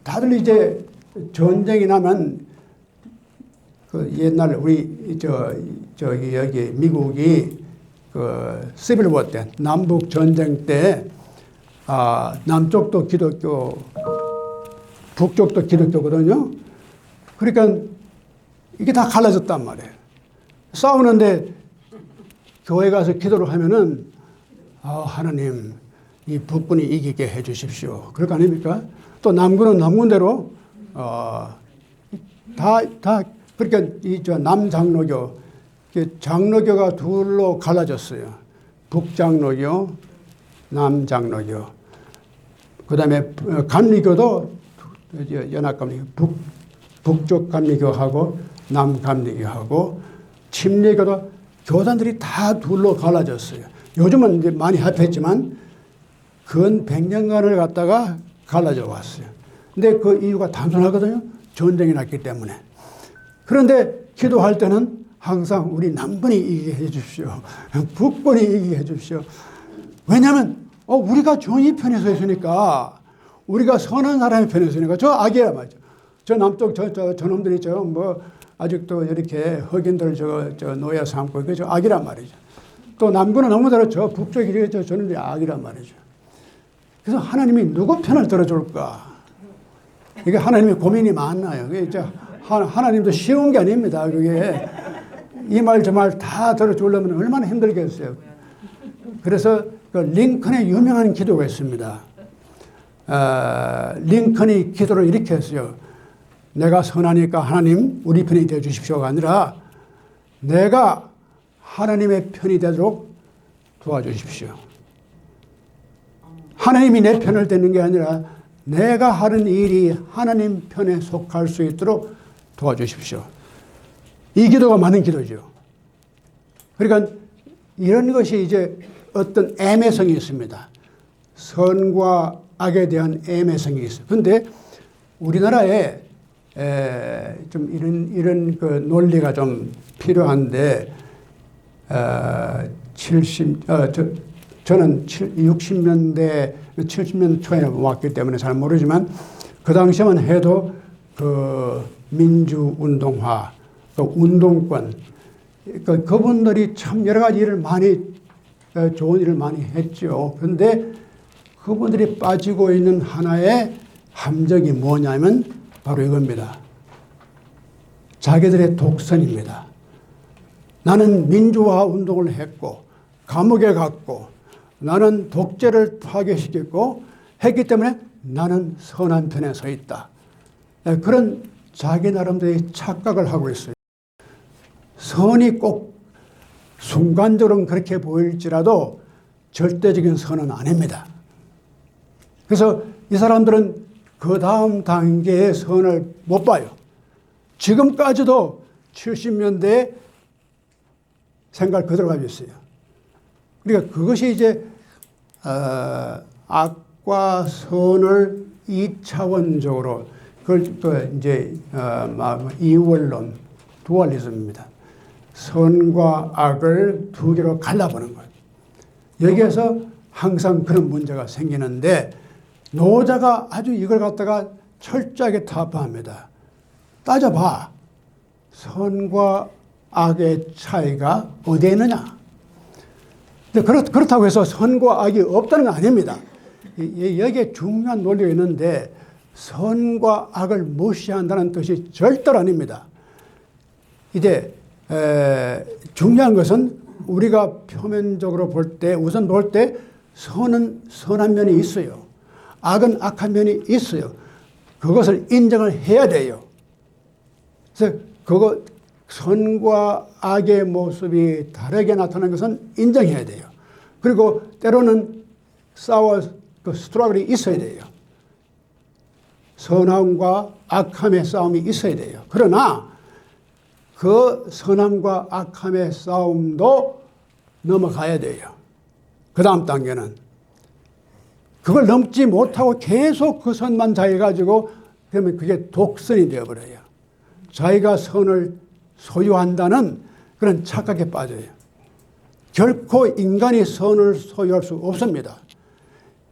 다들 이제 전쟁이 나면 그 옛날 우리 여기 미국이 그 시빌워 때, 남북 전쟁 때 남쪽도 기독교, 북쪽도 기독교거든요. 그러니까 이게 다 갈라졌단 말이에요. 싸우는데 교회 가서 기도를 하면은 하나님 이 북군이 이기게 해 주십시오. 그럴 거 아닙니까? 또 남군은 남군대로 그러니까 남장로교, 장로교가 둘로 갈라졌어요. 북장로교, 남장로교. 그다음에 감리교도 연합감리교, 북쪽 감리교하고 남감리교하고, 침례교도 교단들이 다 둘로 갈라졌어요. 요즘은 이제 많이 합했지만 근 100년간을 갖다가 갈라져 왔어요. 근데 그 이유가 단순하거든요. 전쟁이 났기 때문에. 그런데 기도할 때는 항상 우리 남군이 이기게 해 주십시오. 북군이 이기게 해 주십시오. 왜냐하면 우리가 정의 편에 서 있으니까, 우리가 선한 사람의 편에 서 있으니까. 저 악이란 말이죠. 저 남쪽 저놈들이 아직도 이렇게 흑인들 노예 삼고 저 악이란 말이죠. 또 남군은 남군대로 저 북쪽이 저놈들이 악이란 말이죠. 그래서 하나님이 누구 편을 들어줄까? 이게 하나님의 고민이 많나요? 하나님도 쉬운 게 아닙니다. 그게 이 말 저 말 다 들어주려면 얼마나 힘들겠어요. 그래서 그 링컨의 유명한 기도가 있습니다. 링컨이 기도를 이렇게 했어요. 내가 선하니까 하나님 우리 편이 되어 주십시오가 아니라 내가 하나님의 편이 되도록 도와주십시오. 하나님이 내 편을 되는 게 아니라 내가 하는 일이 하나님 편에 속할 수 있도록 도와주십시오. 이 기도가 많은 기도죠. 그러니까 이런 것이 이제 어떤 애매성이 있습니다. 선과 악에 대한 애매성이 있어요. 그런데 우리나라에 좀 이런 그 논리가 좀 필요한데, 저는 60년대, 70년 초에 왔기 때문에 잘 모르지만, 그 당시만 해도 그 민주운동화, 또 운동권, 그분들이 참 여러 가지 일을 좋은 일을 많이 했죠. 그런데 그분들이 빠지고 있는 하나의 함정이 뭐냐면 바로 이겁니다. 자기들의 독선입니다. 나는 민주화 운동을 했고, 감옥에 갔고, 나는 독재를 파괴시켰고 했기 때문에 나는 선한 편에 서 있다. 그런 자기 나름대로의 착각을 하고 있어요. 선이 꼭 순간적으로는 그렇게 보일지라도 절대적인 선은 아닙니다. 그래서 이 사람들은 그 다음 단계의 선을 못 봐요. 지금까지도 70년대에 생각을 그대로 가지고 있어요. 그러니까 그것이 이제 악과 선을 2차원적으로 그걸 이제 이원론, 두얼리즘입니다. 선과 악을 두 개로 갈라보는 거예요. 여기에서 항상 그런 문제가 생기는데, 노자가 아주 이걸 갖다가 철저하게 타파합니다. 따져봐. 선과 악의 차이가 어디에 있느냐? 그렇다고 해서 선과 악이 없다는 건 아닙니다. 여기에 중요한 논리가 있는데, 선과 악을 무시한다는 뜻이 절대로 아닙니다. 이제 중요한 것은 우리가 표면적으로 우선 볼 때 선은 선한 면이 있어요. 악은 악한 면이 있어요. 그것을 인정을 해야 돼요. 그래서 선과 악의 모습이 다르게 나타나는 것은 인정해야 돼요. 그리고 때로는 스트러글이 있어야 돼요. 선함과 악함의 싸움이 있어야 돼요. 그러나 그 선함과 악함의 싸움도 넘어가야 돼요. 그 다음 단계는 그걸 넘지 못하고 계속 그 선만 자기 가지고, 그러면 그게 독선이 되어버려요. 자기가 선을 소유한다는 그런 착각에 빠져요. 결코 인간이 선을 소유할 수 없습니다.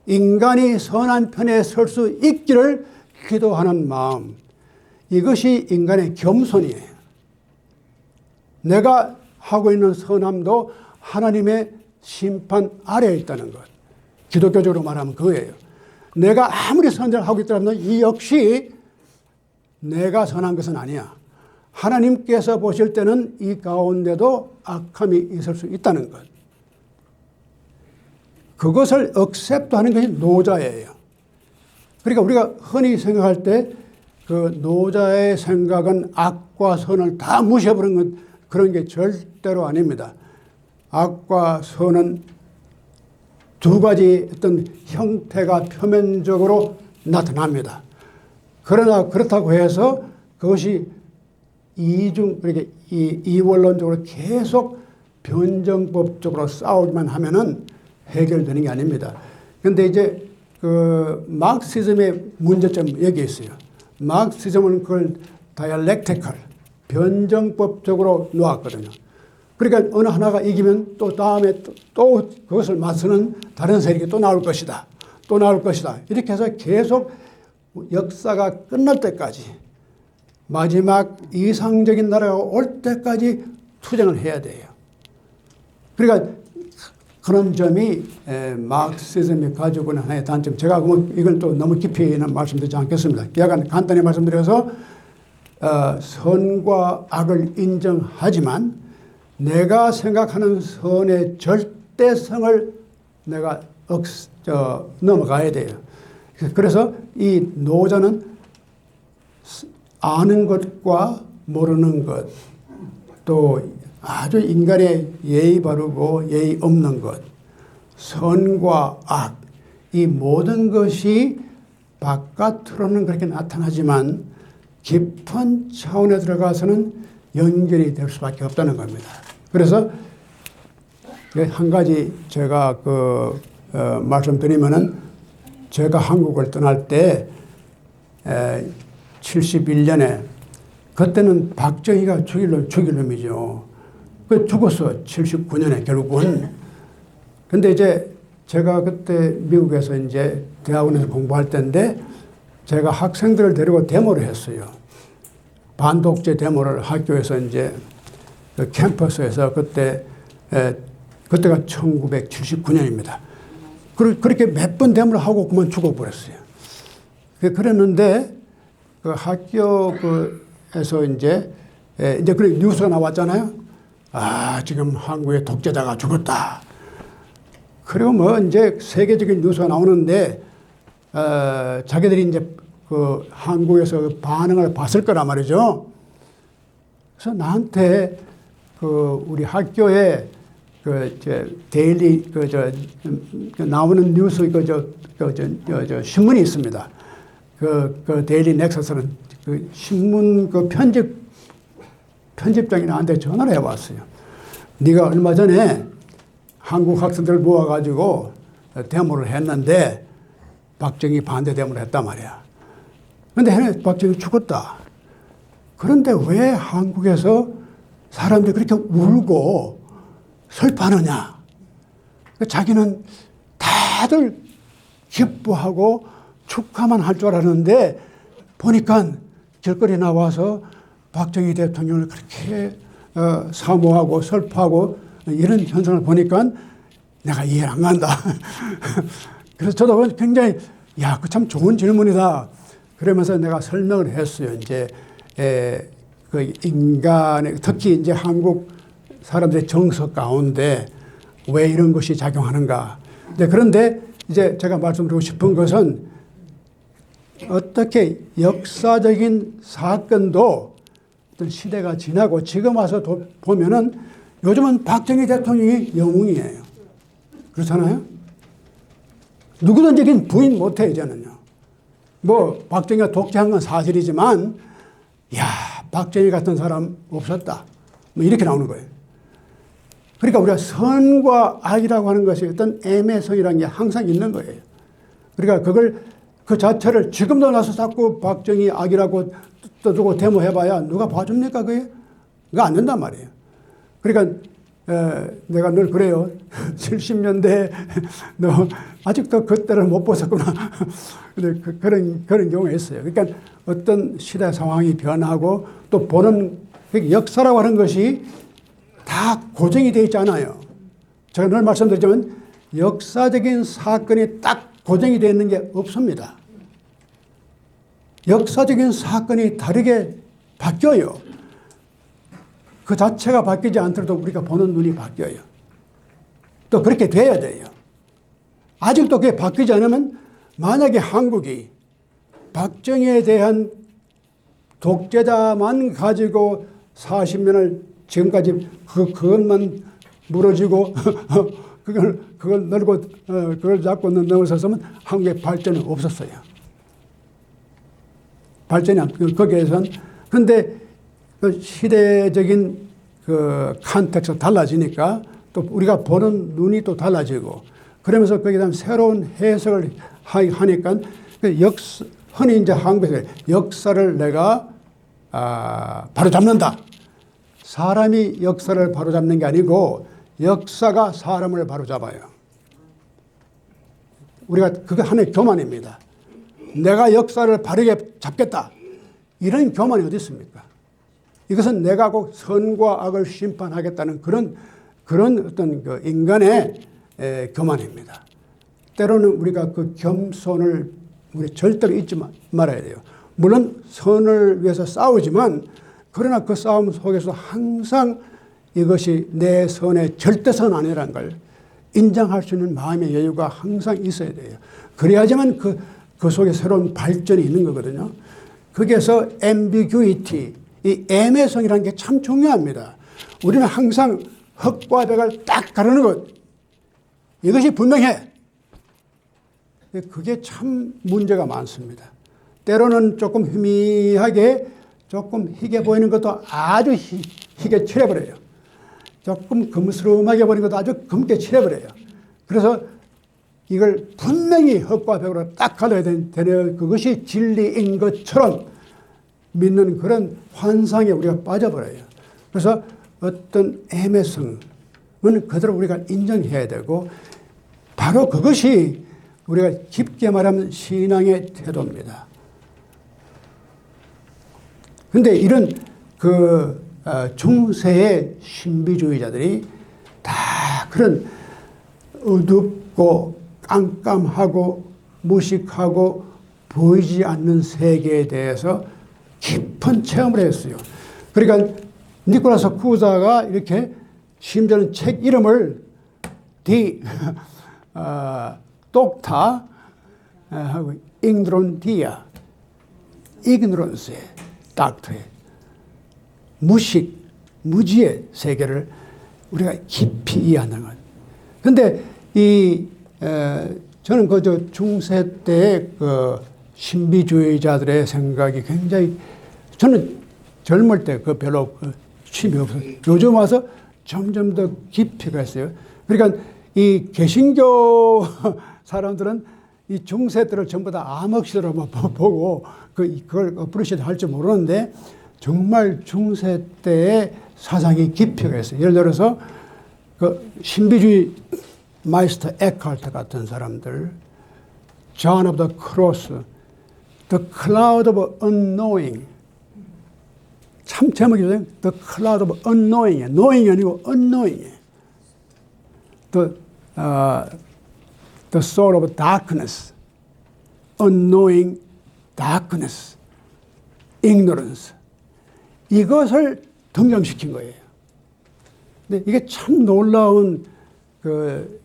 인간이 선한 편에 설 수 있기를 기도하는 마음, 이것이 인간의 겸손이에요. 내가 하고 있는 선함도 하나님의 심판 아래에 있다는 것. 기독교적으로 말하면 그거예요. 내가 아무리 선을 하고 있더라도 이 역시 내가 선한 것은 아니야. 하나님께서 보실 때는 이 가운데도 악함이 있을 수 있다는 것. 그것을 억셉트하는 것이 노자예요. 그러니까 우리가 흔히 생각할 때 그 노자의 생각은 악과 선을 다 무시해버리는 것, 그런 게 절대로 아닙니다. 악과 선은 두 가지 어떤 형태가 표면적으로 나타납니다. 그러나 그렇다고 해서 그것이 이렇게 이원론적으로 계속 변정법적으로 싸우기만 하면은 해결되는 게 아닙니다. 그런데 이제 그 마르크시즘의 문제점 여기 있어요. 마르크시즘은 그걸 다이알렉티컬, 변정법적으로 놓았거든요. 그러니까 어느 하나가 이기면 또 다음에 또 그것을 맞서는 다른 세력이 또 나올 것이다. 또 나올 것이다. 이렇게 해서 계속 역사가 끝날 때까지, 마지막 이상적인 나라가 올 때까지 투쟁을 해야 돼요. 그러니까 그런 점이 마르크시즘이 가지고 있는 하나의 단점. 제가 이건 또 너무 깊이는 말씀드리지 않겠습니다. 약간 간단히 말씀드려서 선과 악을 인정하지만 내가 생각하는 선의 절대성을 내가 넘어가야 돼요. 그래서 이 노자는 아는 것과 모르는 것, 또 아주 인간의 예의 바르고 예의 없는 것, 선과 악, 이 모든 것이 바깥으로는 그렇게 나타나지만 깊은 차원에 들어가서는 연결이 될 수밖에 없다는 겁니다. 그래서 한 가지 제가 말씀드리면은, 제가 한국을 떠날 때 71년에 그때는 박정희가 죽일 놈이죠. 그 죽었어. 79년에 결국은. 근데 이제 제가 그때 미국에서 이제 대학원에서 공부할 때인데 제가 학생들을 데리고 데모를 했어요. 반독재 데모를 학교에서 이제 그 캠퍼스에서 그때가 1979년입니다. 그렇게 몇 번 데모를 하고 그만 죽어버렸어요. 그랬는데 그 학교에서 이제 그런 뉴스가 나왔잖아요. 지금 한국의 독재자가 죽었다. 그리고 뭐 이제 세계적인 뉴스가 나오는데 자기들이 이제 그 한국에서 그 반응을 봤을 거란 말이죠. 그래서 나한테 그 우리 학교에 데일리 나오는 뉴스 신문이 있습니다. 그 데일리 넥서스는 그 신문 그 편집장이 나한테 전화를 해왔어요. 네가 얼마 전에 한국 학생들 모아가지고 데모를 했는데 박정희 반대 데모를 했단 말이야. 그런데 박정희 죽었다. 그런데 왜 한국에서 사람들이 그렇게 울고 슬퍼하느냐? 자기는 다들 기뻐하고 축하만 할 줄 알았는데 보니까 길거리 나와서 박정희 대통령을 그렇게 사모하고 슬퍼하고 이런 현상을 보니까 내가 이해를 안 간다. 그래서 저도 굉장히 그 참 좋은 질문이다. 그러면서 내가 설명을 했어요. 이제 그 인간의 특히 이제 한국 사람들의 정서 가운데 왜 이런 것이 작용하는가. 그런데 이제 제가 말씀드리고 싶은 것은 어떻게 역사적인 사건도 어떤 시대가 지나고 지금 와서 보면은 요즘은 박정희 대통령이 영웅이에요. 그렇잖아요? 누구든지 부인 못해요, 저는요. 뭐, 박정희가 독재한 건 사실이지만, 박정희 같은 사람 없었다. 뭐, 이렇게 나오는 거예요. 그러니까 우리가 선과 악이라고 하는 것이 어떤 애매성이라는 게 항상 있는 거예요. 그러니까 그 자체를 지금도 나서 자꾸 박정희 악이라고 떠들고 데모해봐야 누가 봐줍니까, 그게? 그거 안 된단 말이에요. 그러니까, 내가 늘 그래요. 70년대 너 아직도 그때를 못 벗었구나. 근데 그런 경우가 있어요. 그러니까 어떤 시대 상황이 변하고 또 보는 역사라고 하는 것이 다 고정이 되어 있지 않아요. 제가 늘 말씀드리지만 역사적인 사건이 딱 고정이 되어 있는 게 없습니다. 역사적인 사건이 다르게 바뀌어요. 그 자체가 바뀌지 않더라도 우리가 보는 눈이 바뀌어요. 또 그렇게 돼야 돼요. 아직도 그게 바뀌지 않으면 만약에 한국이 박정희에 대한 독재자만 가지고 40년을 지금까지 그것만 물어지고 그걸 늘고 그걸 잡고 넘어섰으면 한국의 발전은 없었어요. 발전이 안, 거기에선. 그런데 그 시대적인 그 컨텍스트가 달라지니까 또 우리가 보는 눈이 또 달라지고 그러면서 거기에 대한 새로운 해석을 하니까 흔히 이제 한국에서 역사를 내가 바로 잡는다. 사람이 역사를 바로 잡는 게 아니고 역사가 사람을 바로 잡아요. 우리가 그게 하나의 교만입니다. 내가 역사를 바르게 잡겠다. 이런 교만이 어디 있습니까? 이것은 내가 꼭 선과 악을 심판하겠다는 그런 어떤 그 인간의 교만입니다. 때로는 우리가 그 겸손을 우리 절대로 잊지 말아야 돼요. 물론 선을 위해서 싸우지만 그러나 그 싸움 속에서 항상 이것이 내 선의 절대선 아니라는 걸 인정할 수 있는 마음의 여유가 항상 있어야 돼요. 그래야지만 그 속에 새로운 발전이 있는 거거든요. 거기에서 ambiguity, 이 애매성이라는 게 참 중요합니다. 우리는 항상 흑과 백을 딱 가르는 것, 이것이 분명해. 그게 참 문제가 많습니다. 때로는 조금 희미하게 조금 희게 보이는 것도 아주 희게 칠해버려요. 조금 금스름하게 보이는 것도 아주 검게 칠해버려요. 그래서 이걸 분명히 흑과 백으로 딱 갈라야 되는 그것이 진리인 것처럼 믿는 그런 환상에 우리가 빠져버려요. 그래서 어떤 애매성은 그대로 우리가 인정해야 되고 바로 그것이 우리가 깊게 말하면 신앙의 태도입니다. 그런데 이런 중세의 신비주의자들이 다 그런 어둡고 깜깜하고 무식하고 보이지 않는 세계에 대해서 깊은 체험을 했어요. 그러니까 니콜라스 쿠자가 이렇게 심지어는 책 이름을 똑타 하고 ignorantia, ignorance의 닥터의 무식, 무지의 세계를 우리가 깊이 이해하는 것. 그런데 저는 그 중세 때의 그 신비주의자들의 생각이 굉장히 저는 젊을 때 그 별로 취미 없어요. 요즘 와서 점점 더 깊이 갔어요. 그러니까 이 개신교 사람들은 이 중세 때를 전부 다 암흑시대로만 보고 그걸 어프리시에이트 할지 모르는데 정말 중세 때의 사상이 깊이가 있어요. 예를 들어서 그 신비주의 마이스터 에크할트 같은 사람들, John of the Cross, The Cloud of Unknowing. 참 제목이 좋아요. The Cloud of Unknowing. knowing이 아니고 unknowing. The soul of darkness. unknowing darkness. ignorance. 이것을 등장시킨 거예요. 근데 이게 참 놀라운 그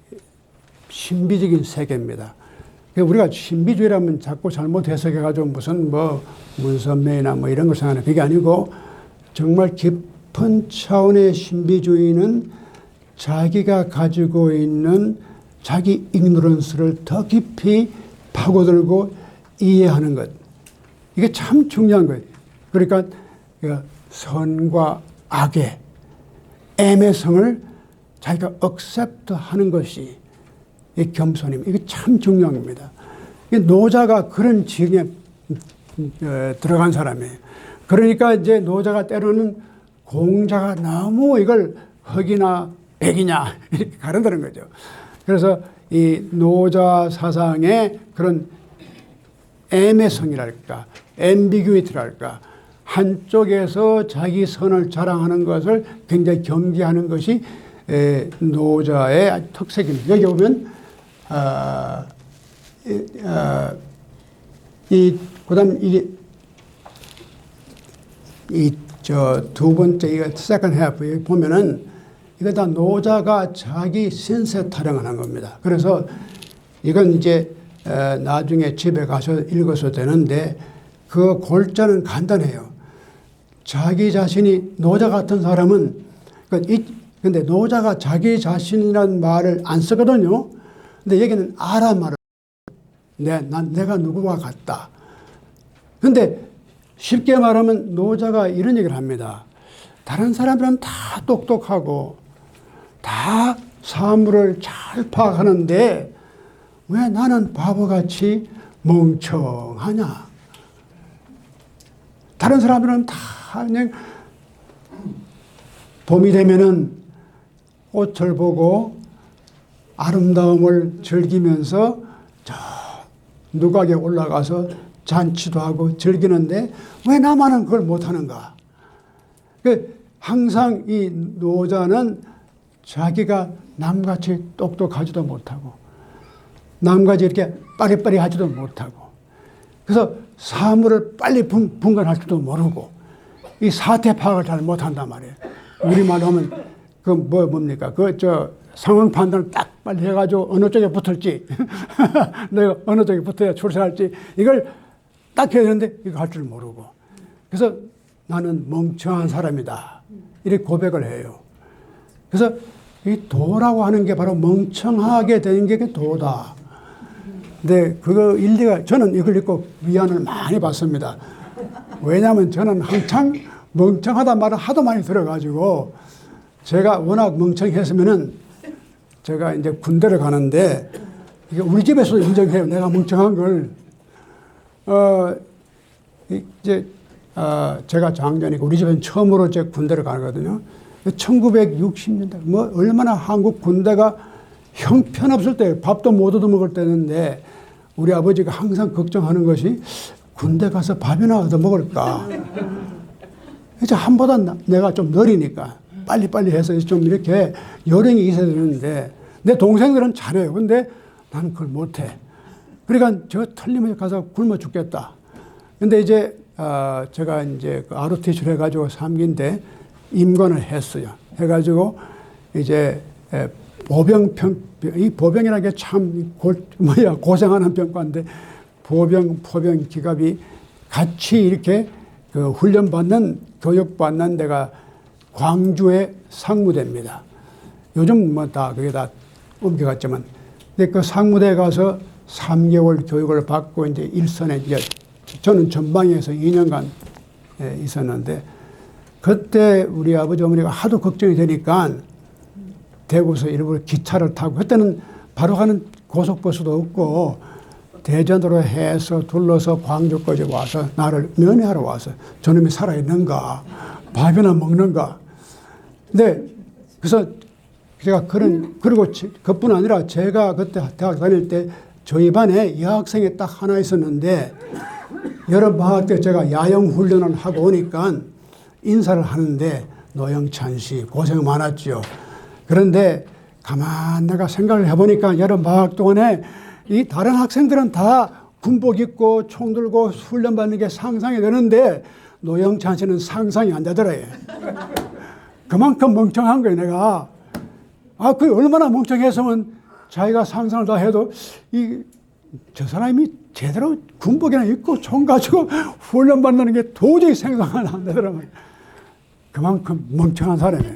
신비적인 세계입니다. 우리가 신비주의라면 자꾸 잘못 해석해가지고 무슨 문선명이나 이런 걸 생각하는 그게 아니고 정말 깊은 차원의 신비주의는 자기가 가지고 있는 자기 ignorance를 더 깊이 파고들고 이해하는 것. 이게 참 중요한 거예요. 그러니까 선과 악의 애매성을 자기가 accept 하는 것이 이 겸손입니다. 이게 참 중요합니다. 노자가 그런 지경에 들어간 사람이에요. 그러니까 이제 노자가 때로는 공자가 너무 이걸 흑이나 백이냐 이렇게 가른다는 거죠. 그래서 이 노자 사상의 그런 애매성이랄까, ambiguity랄까, 한쪽에서 자기 선을 자랑하는 것을 굉장히 경계하는 것이 노자의 특색입니다. 여기 보면 그다음 두 번째 이거 second half 보면은 이거 다 노자가 자기 신세 타령을 한 겁니다. 그래서 이건 이제 나중에 집에 가서 읽어서 되는데 그 골자는 간단해요. 자기 자신이 노자 같은 사람은 근데 노자가 자기 자신이라는 말을 안 쓰거든요. 근데 여기는 아라 말을 내가 누구와 같다. 근데 쉽게 말하면 노자가 이런 얘기를 합니다. 다른 사람들은 다 똑똑하고 다 사물을 잘 파악하는데 왜 나는 바보같이 멍청하냐. 다른 사람들은 다 그냥 봄이 되면은 꽃을 보고 아름다움을 즐기면서 저 누각에 올라가서 잔치도 하고 즐기는데 왜 나만은 그걸 못하는가. 항상 이 노자는 자기가 남같이 똑똑하지도 못하고 남같이 이렇게 빠리빠리 하지도 못하고 그래서 사물을 빨리 분간할 줄도 모르고 이 사태 파악을 잘 못한단 말이에요. 우리말로 하면 뭡니까? 상황 판단을 딱 빨리 해가지고 어느 쪽에 붙을지 내가 어느 쪽에 붙어야 출세할지 이걸 딱 해야 되는데 이거 할 줄 모르고 그래서 나는 멍청한 사람이다 이렇게 고백을 해요. 그래서 이 도라고 하는 게 바로 멍청하게 되는 게 도다. 근데 그거 일리가 저는 이걸 읽고 위안을 많이 받습니다. 왜냐하면 저는 한창 멍청하단 말을 하도 많이 들어가지고 제가 워낙 멍청했으면은 제가 이제 군대를 가는데 이게 우리 집에서도 인정해요. 내가 멍청한 걸. 제가 장전이고 우리 집은 처음으로 이제 군대를 가거든요. 1960년대 뭐 얼마나 한국 군대가 형편없을 때 밥도 못 얻어먹을 때였는데 우리 아버지가 항상 걱정하는 것이 군대 가서 밥이나 얻어먹을까. 이제 한보다 내가 좀 느리니까 빨리빨리 해서 좀 이렇게 요령이 있어야 되는데 내 동생들은 잘해요. 근데 나는 그걸 못해. 그러니까 저 틀림없이 가서 굶어 죽겠다. 근데 이제 제가 이제 그 ROTC를 해가지고 3기인데 임관을 했어요. 해가지고 이제 이 보병이라는 게 참 고생하는 병과인데 포병 기갑이 같이 이렇게 그 훈련받는 교육받는 데가 광주의 상무대입니다. 요즘 뭐 다 그게 다 옮겨갔지만 근데 그 상무대에 가서 3개월 교육을 받고 이제 일선에 이제 저는 전방에서 2년간 있었는데 그때 우리 아버지 어머니가 하도 걱정이 되니까 대구에서 일부러 기차를 타고 그때는 바로 가는 고속버스도 없고 대전으로 해서 둘러서 광주까지 와서 나를 면회하러 와서 저놈이 살아있는가 밥이나 먹는가. 근데 그래서 제가 그리고 그뿐 아니라 제가 그때 대학 다닐 때 저희 반에 여학생이 딱 하나 있었는데 여름방학 때 제가 야영훈련을 하고 오니까 인사를 하는데 노영찬 씨 고생 많았죠. 그런데 가만 내가 생각을 해보니까 여름방학 동안에 이 다른 학생들은 다 군복 입고 총 들고 훈련받는 게 상상이 되는데 노영찬 씨는 상상이 안 되더래요. 그만큼 멍청한 거예요, 내가. 그 얼마나 멍청했으면 자기가 상상을 다 해도 저 사람이 제대로 군복이나 입고 총 가지고 훈련받는 게 도저히 생각이 안 되더라고요. 그만큼 멍청한 사람이에요.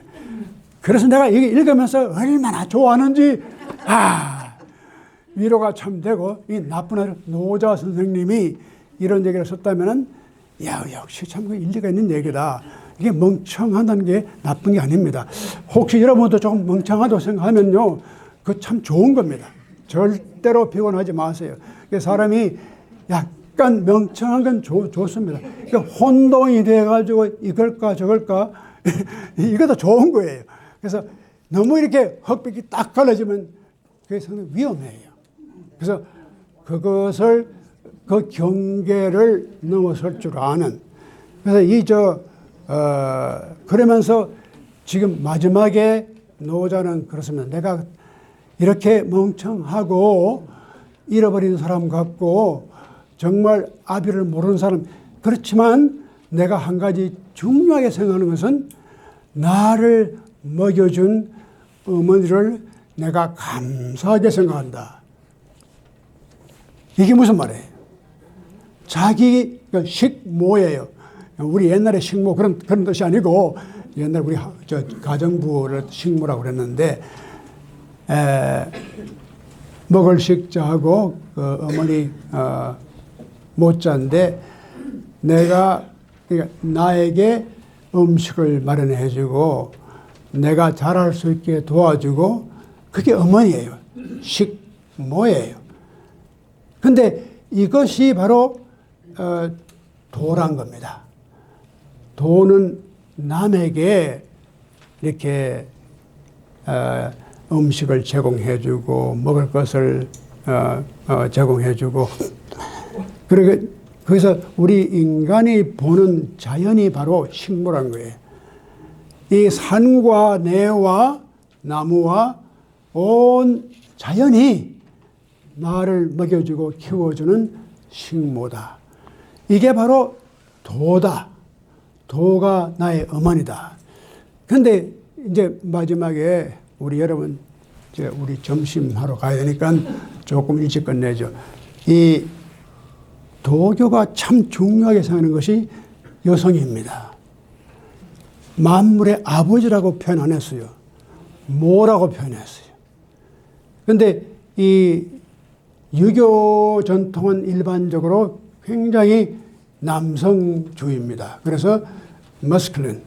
그래서 내가 이게 읽으면서 얼마나 좋아하는지, 위로가 참 되고, 이 나쁜 아들 노자 선생님이 이런 얘기를 썼다면은, 역시 참 일리가 있는 얘기다. 이게 멍청하다는 게 나쁜 게 아닙니다. 혹시 여러분도 조금 멍청하다고 생각하면요, 그거 참 좋은 겁니다. 절대로 비관하지 마세요. 사람이 약간 멍청한 건 좋습니다. 그러니까 혼동이 돼가지고 이걸까 저걸까 이것도 좋은 거예요. 그래서 너무 이렇게 흑백이 딱 갈라지면 그게 상당히 위험해요. 그래서 그것을 그 경계를 넘어설 줄 아는. 그래서 그러면서 지금 마지막에 노자는 그렇습니다. 내가 이렇게 멍청하고 잃어버린 사람 같고 정말 아비를 모르는 사람, 그렇지만 내가 한 가지 중요하게 생각하는 것은 나를 먹여준 어머니를 내가 감사하게 생각한다. 이게 무슨 말이에요? 자기 식모예요. 우리 옛날에 식모 그런 뜻이 아니고 옛날 우리 가정부를 식모라고 그랬는데 먹을 식자하고 그 어머니 못자인데 내가 그러니까 나에게 음식을 마련해주고 내가 잘할 수 있게 도와주고 그게 어머니예요. 식모예요. 근데 이것이 바로 도란 겁니다. 도는 남에게 이렇게 음식을 제공해주고 먹을 것을 제공해주고 그래서 우리 인간이 보는 자연이 바로 식물한 거예요. 이 산과 내와 나무와 온 자연이 나를 먹여주고 키워주는 식모다. 이게 바로 도다. 도가 나의 어머니다. 그런데 이제 마지막에 우리 여러분 이제 우리 점심하러 가야 되니까 조금 일찍 끝내죠. 이 도교가 참 중요하게 생각하는 것이 여성입니다. 만물의 아버지라고 표현 안 했어요. 모라고 표현했어요. 그런데 이 유교 전통은 일반적으로 굉장히 남성주의입니다. 그래서 머스클린,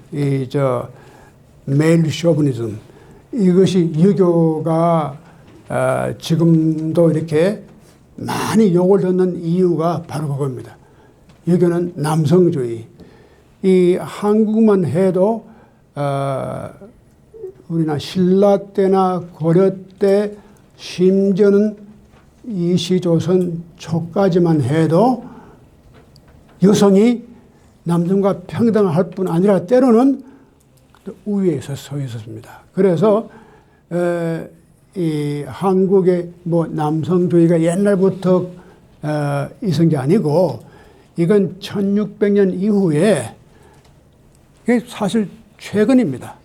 메일 쇼비니즘, 이것이 유교가 지금도 이렇게 많이 욕을 듣는 이유가 바로 그겁니다. 유교는 남성주의. 이 한국만 해도 우리나라 신라 때나 고려 때 심지어는 이시조선 초까지만 해도 여성이 남성과 평등할 뿐 아니라 때로는 우위에 서 있었습니다. 그래서 이 한국의 뭐 남성주의가 옛날부터 있은 게 아니고 이건 1600년 이후에 사실 최근입니다.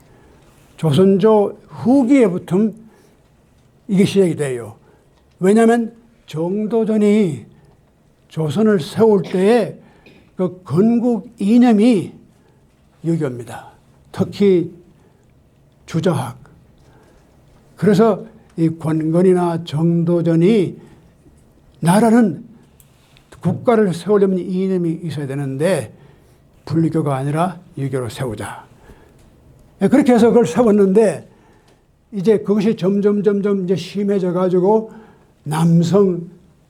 조선조 후기에부터 이게 시작이 돼요. 왜냐하면 정도전이 조선을 세울 때에 그 건국 이념이 유교입니다. 특히 주자학. 그래서 이 권건이나 정도전이 나라는 국가를 세우려면 이념이 있어야 되는데 불교가 아니라 유교로 세우자. 그렇게 해서 그걸 세웠는데 이제 그것이 점점 이제 심해져 가지고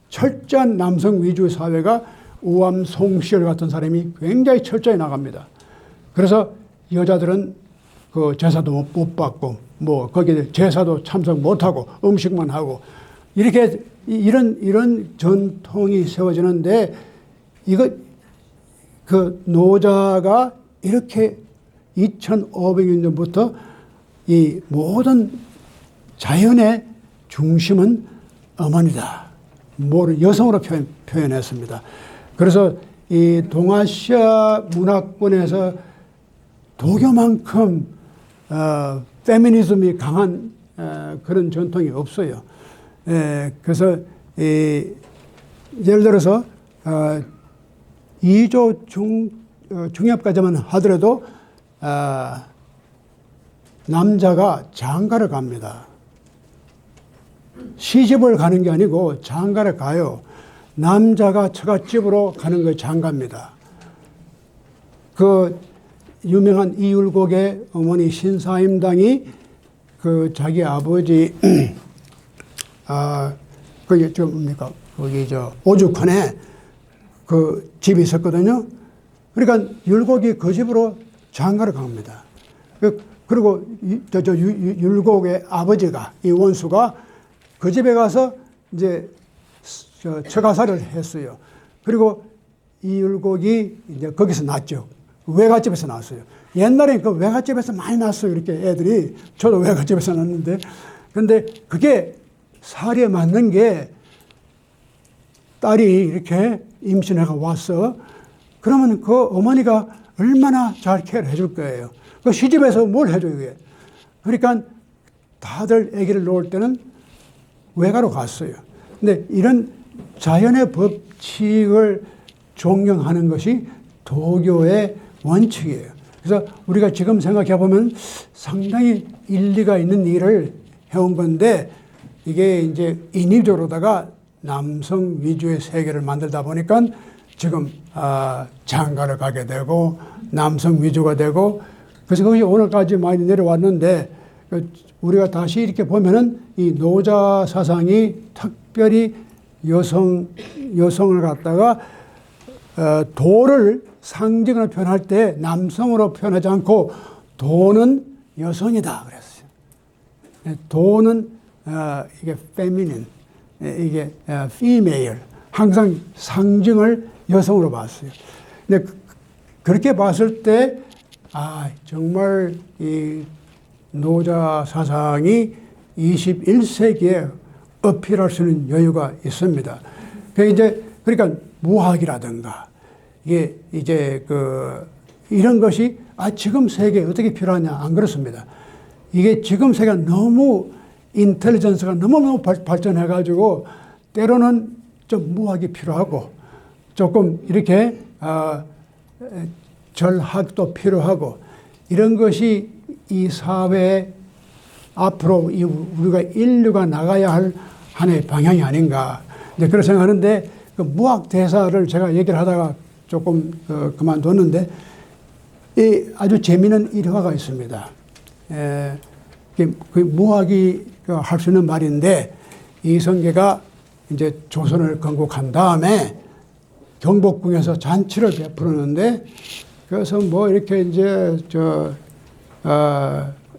철저한 남성 위주의 사회가 우암 송시열 같은 사람이 굉장히 철저히 나갑니다. 그래서 여자들은 그 제사도 못 받고 뭐 거기에 제사도 참석 못 하고 음식만 하고 이렇게 이런 전통이 세워지는데 이거 그 노자가 이렇게 2500년 전부터 이 모든 자연의 중심은 어머니다. 여성으로 표현했습니다. 그래서 이 동아시아 문화권에서 도교만큼 페미니즘이 강한 그런 전통이 없어요. 그래서 예를 들어서 2조 중엽까지만 하더라도 남자가 장가를 갑니다. 시집을 가는 게 아니고 장가를 가요. 남자가 처갓집으로 가는 거 장가입니다. 그 유명한 이율곡의 어머니 신사임당이 그 자기 아버지 그게 뭡니까? 거기 오죽헌에 그 집이 있었거든요. 그러니까 율곡이 그 집으로 장가를 갑니다. 그리고 율곡의 아버지가 이 원수가 그 집에 가서 이제 처가살을 했어요. 그리고 이 율곡이 이제 거기서 낳았죠. 외갓집에서 나왔어요. 옛날에 그 외갓집에서 많이 났어요. 이렇게 애들이. 저도 외갓집에서 났는데. 근데 그게 살에 맞는 게 딸이 이렇게 임신해가 왔어. 그러면 그 어머니가 얼마나 잘 케어를 해줄 거예요. 그 시집에서 뭘 해줘요, 그게. 그러니까 다들 아기를 놓을 때는 외가로 갔어요. 근데 이런 자연의 법칙을 존경하는 것이 도교의 원칙이에요. 그래서 우리가 지금 생각해 보면 상당히 일리가 있는 일을 해온 건데 이게 이제 인위적으로다가 남성 위주의 세계를 만들다 보니까 지금 장가를 가게 되고 남성 위주가 되고 그래서 그것이 오늘까지 많이 내려왔는데 우리가 다시 이렇게 보면은 이 노자 사상이 특별히 여성을 갖다가 도를 상징으로 표현할 때 남성으로 표현하지 않고 도는 여성이다 그랬어요. 도는 이게 feminine, 이게 female, 항상 상징을 여성으로 봤어요. 근데 그렇게 봤을 때 정말 이 노자 사상이 21세기에 어필할 수 있는 여유가 있습니다. 그러니까 무학이라든가 이게 이제 이런 것이 지금 세계에 어떻게 필요하냐 안 그렇습니다. 이게 지금 세계가 너무 인텔리전스가 너무너무 발전해 가지고 때로는 좀 무학이 필요하고 조금 이렇게 절학도 필요하고 이런 것이 이 사회에 앞으로 우리가 인류가 나가야 할 하나의 방향이 아닌가. 그렇게 생각하는데 그 무학 대사를 제가 얘기를 하다가 조금 그만뒀는데 이 아주 재미있는 일화가 있습니다. 그 무학이 할 수 있는 말인데 이성계가 이제 조선을 건국한 다음에 경복궁에서 잔치를 베풀었는데 그래서 뭐 이렇게 이제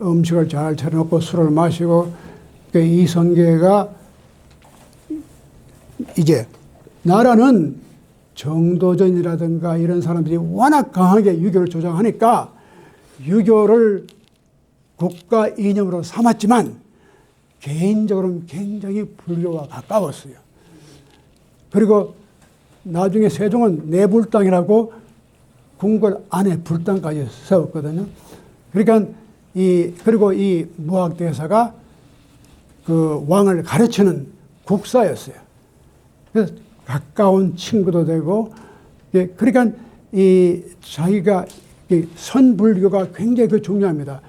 음식을 잘 차려놓고 술을 마시고 이성계가 이제 나라는 정도전이라든가 이런 사람들이 워낙 강하게 유교를 조장하니까 유교를 국가 이념으로 삼았지만 개인적으로는 굉장히 불교와 가까웠어요. 그리고 나중에 세종은 내불당이라고 궁궐 안에 불당까지 세웠거든요. 그러니까 그리고 이 무학대사가 그 왕을 가르치는 국사였어요. 그래서 가까운 친구도 되고, 그러니까 자기가 선불교가 굉장히 중요합니다.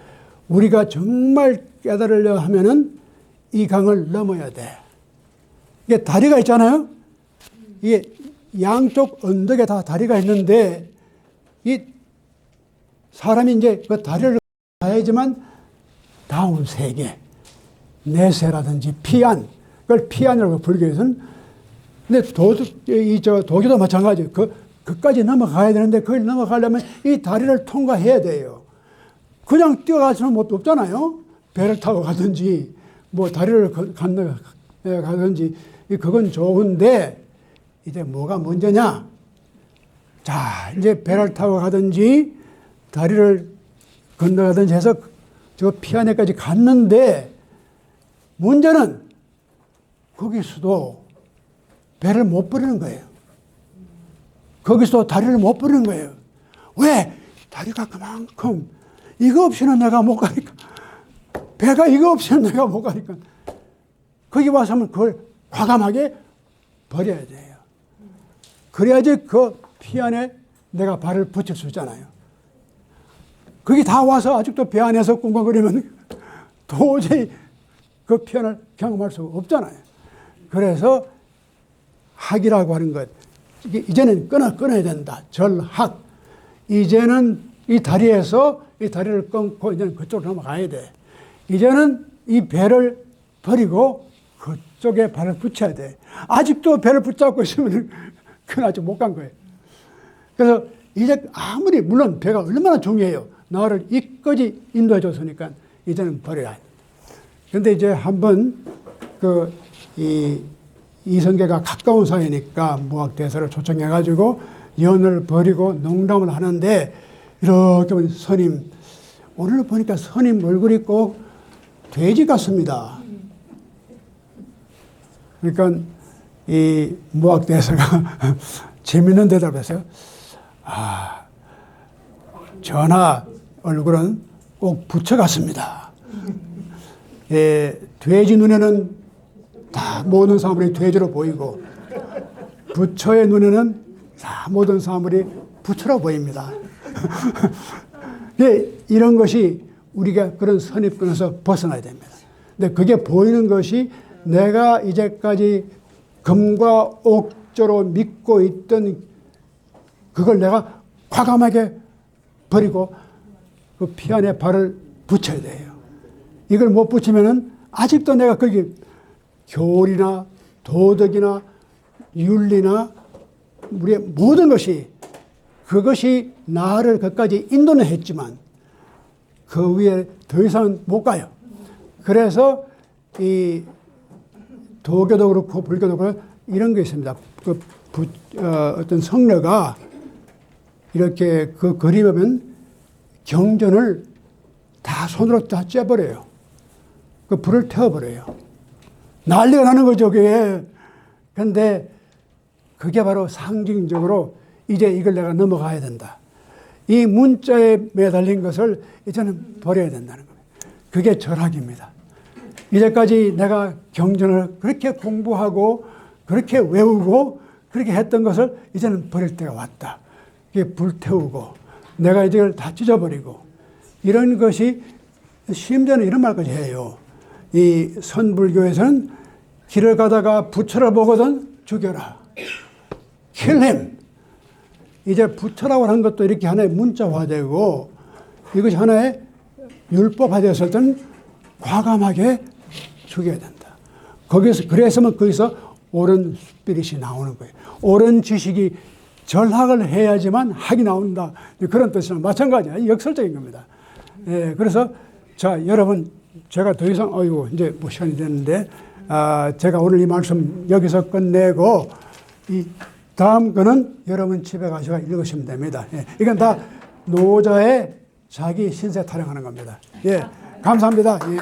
우리가 정말 깨달으려 하면은 이 강을 넘어야 돼. 이게 다리가 있잖아요. 이게 양쪽 언덕에 다 다리가 있는데 이 사람이 이제 그 다리를 가야지만 다음 세계, 내세라든지 피안, 그걸 피안이라고 불교에서는. 근데 도교도 마찬가지예요. 그까지 넘어가야 되는데 그걸 넘어가려면 이 다리를 통과해야 돼요. 그냥 뛰어갈 수는 없잖아요. 배를 타고 가든지 뭐 다리를 건너 가든지 그건 좋은데 이제 뭐가 문제냐? 자, 이제 배를 타고 가든지 다리를 건너가든지 해서 저 피안에까지 갔는데 문제는 거기서도 배를 못 버리는 거예요. 거기서 다리를 못 버리는 거예요. 왜? 다리가 그만큼 이거 없이는 내가 못 가니까. 배가 이거 없이는 내가 못 가니까. 거기 와서 하면 그걸 과감하게 버려야 돼요. 그래야지 그 피안에 내가 발을 붙일 수 있잖아요. 거기 다 와서 아직도 배 안에서 꿍꿍거리면 도저히 그 피안을 경험할 수 없잖아요. 그래서 학이라고 하는 것, 이제는 끊어야 된다. 절학. 이제는 이 다리에서 이 다리를 끊고 이제는 그쪽으로 넘어가야 돼. 이제는 이 배를 버리고 그쪽에 발을 붙여야 돼. 아직도 배를 붙잡고 있으면 그건 아직 못 간 거예요. 그래서 이제 아무리 물론 배가 얼마나 중요해요. 나를 이까지 인도해 줬으니까 이제는 버려야 돼. 그런데 이제 한번 이성계가 가까운 사이니까 무학대사를 초청해가지고 연을 벌이고 농담을 하는데 이렇게 보니 스님, 오늘 보니까 스님 얼굴이 꼭 돼지 같습니다. 그러니까 이 무학대사가 재밌는 대답을 했어요. 아, 전하 얼굴은 꼭 부처 같습니다. 예, 돼지 눈에는 다 모든 사물이 돼지로 보이고 부처의 눈에는 다 모든 사물이 부처로 보입니다. 예, 이런 것이 우리가 그런 선입견에서 벗어나야 됩니다. 근데 그게 보이는 것이 내가 이제까지 금과 옥조로 믿고 있던 그걸 내가 과감하게 버리고 그 피 안에 발을 붙여야 돼요. 이걸 못 붙이면은 아직도 내가 거기 교리나 도덕이나 윤리나 우리의 모든 것이 그것이 나를 끝까지 인도는 했지만 그 위에 더 이상 못 가요. 그래서 이 도교도 그렇고 불교도 그렇고 이런 게 있습니다. 어떤 성녀가 이렇게 그 그림에 보면 경전을 다 손으로 다 쬐버려요. 그 불을 태워버려요. 난리가 나는 거죠, 그게. 근데 그게 바로 상징적으로 이제 이걸 내가 넘어가야 된다. 이 문자에 매달린 것을 이제는 버려야 된다는 겁니다. 그게 절학입니다. 이제까지 내가 경전을 그렇게 공부하고 그렇게 외우고 그렇게 했던 것을 이제는 버릴 때가 왔다. 이게 불태우고 내가 이걸 다 찢어버리고 이런 것이 심지어는 이런 말까지 해요. 이 선불교에서는 길을 가다가 부처를 보거든 죽여라. Kill him. 이제 부처라고 하는 것도 이렇게 하나의 문자화되고 이것이 하나의 율법화되었을 때는 과감하게 죽여야 된다. 거기서 그래서만 거기서 옳은 스피릿이 나오는 거예요. 옳은 지식이 절학을 해야지만 학이 나온다. 그런 뜻이랑 마찬가지야. 역설적인 겁니다. 예, 그래서 자 여러분 제가 더 이상 이제 뭐 시간이 됐는데 제가 오늘 이 말씀 여기서 끝내고 이 다음 거는 여러분 집에 가셔서 읽으시면 됩니다. 예, 이건 다 노자의 자기 신세 타령하는 겁니다. 예, 감사합니다. 예.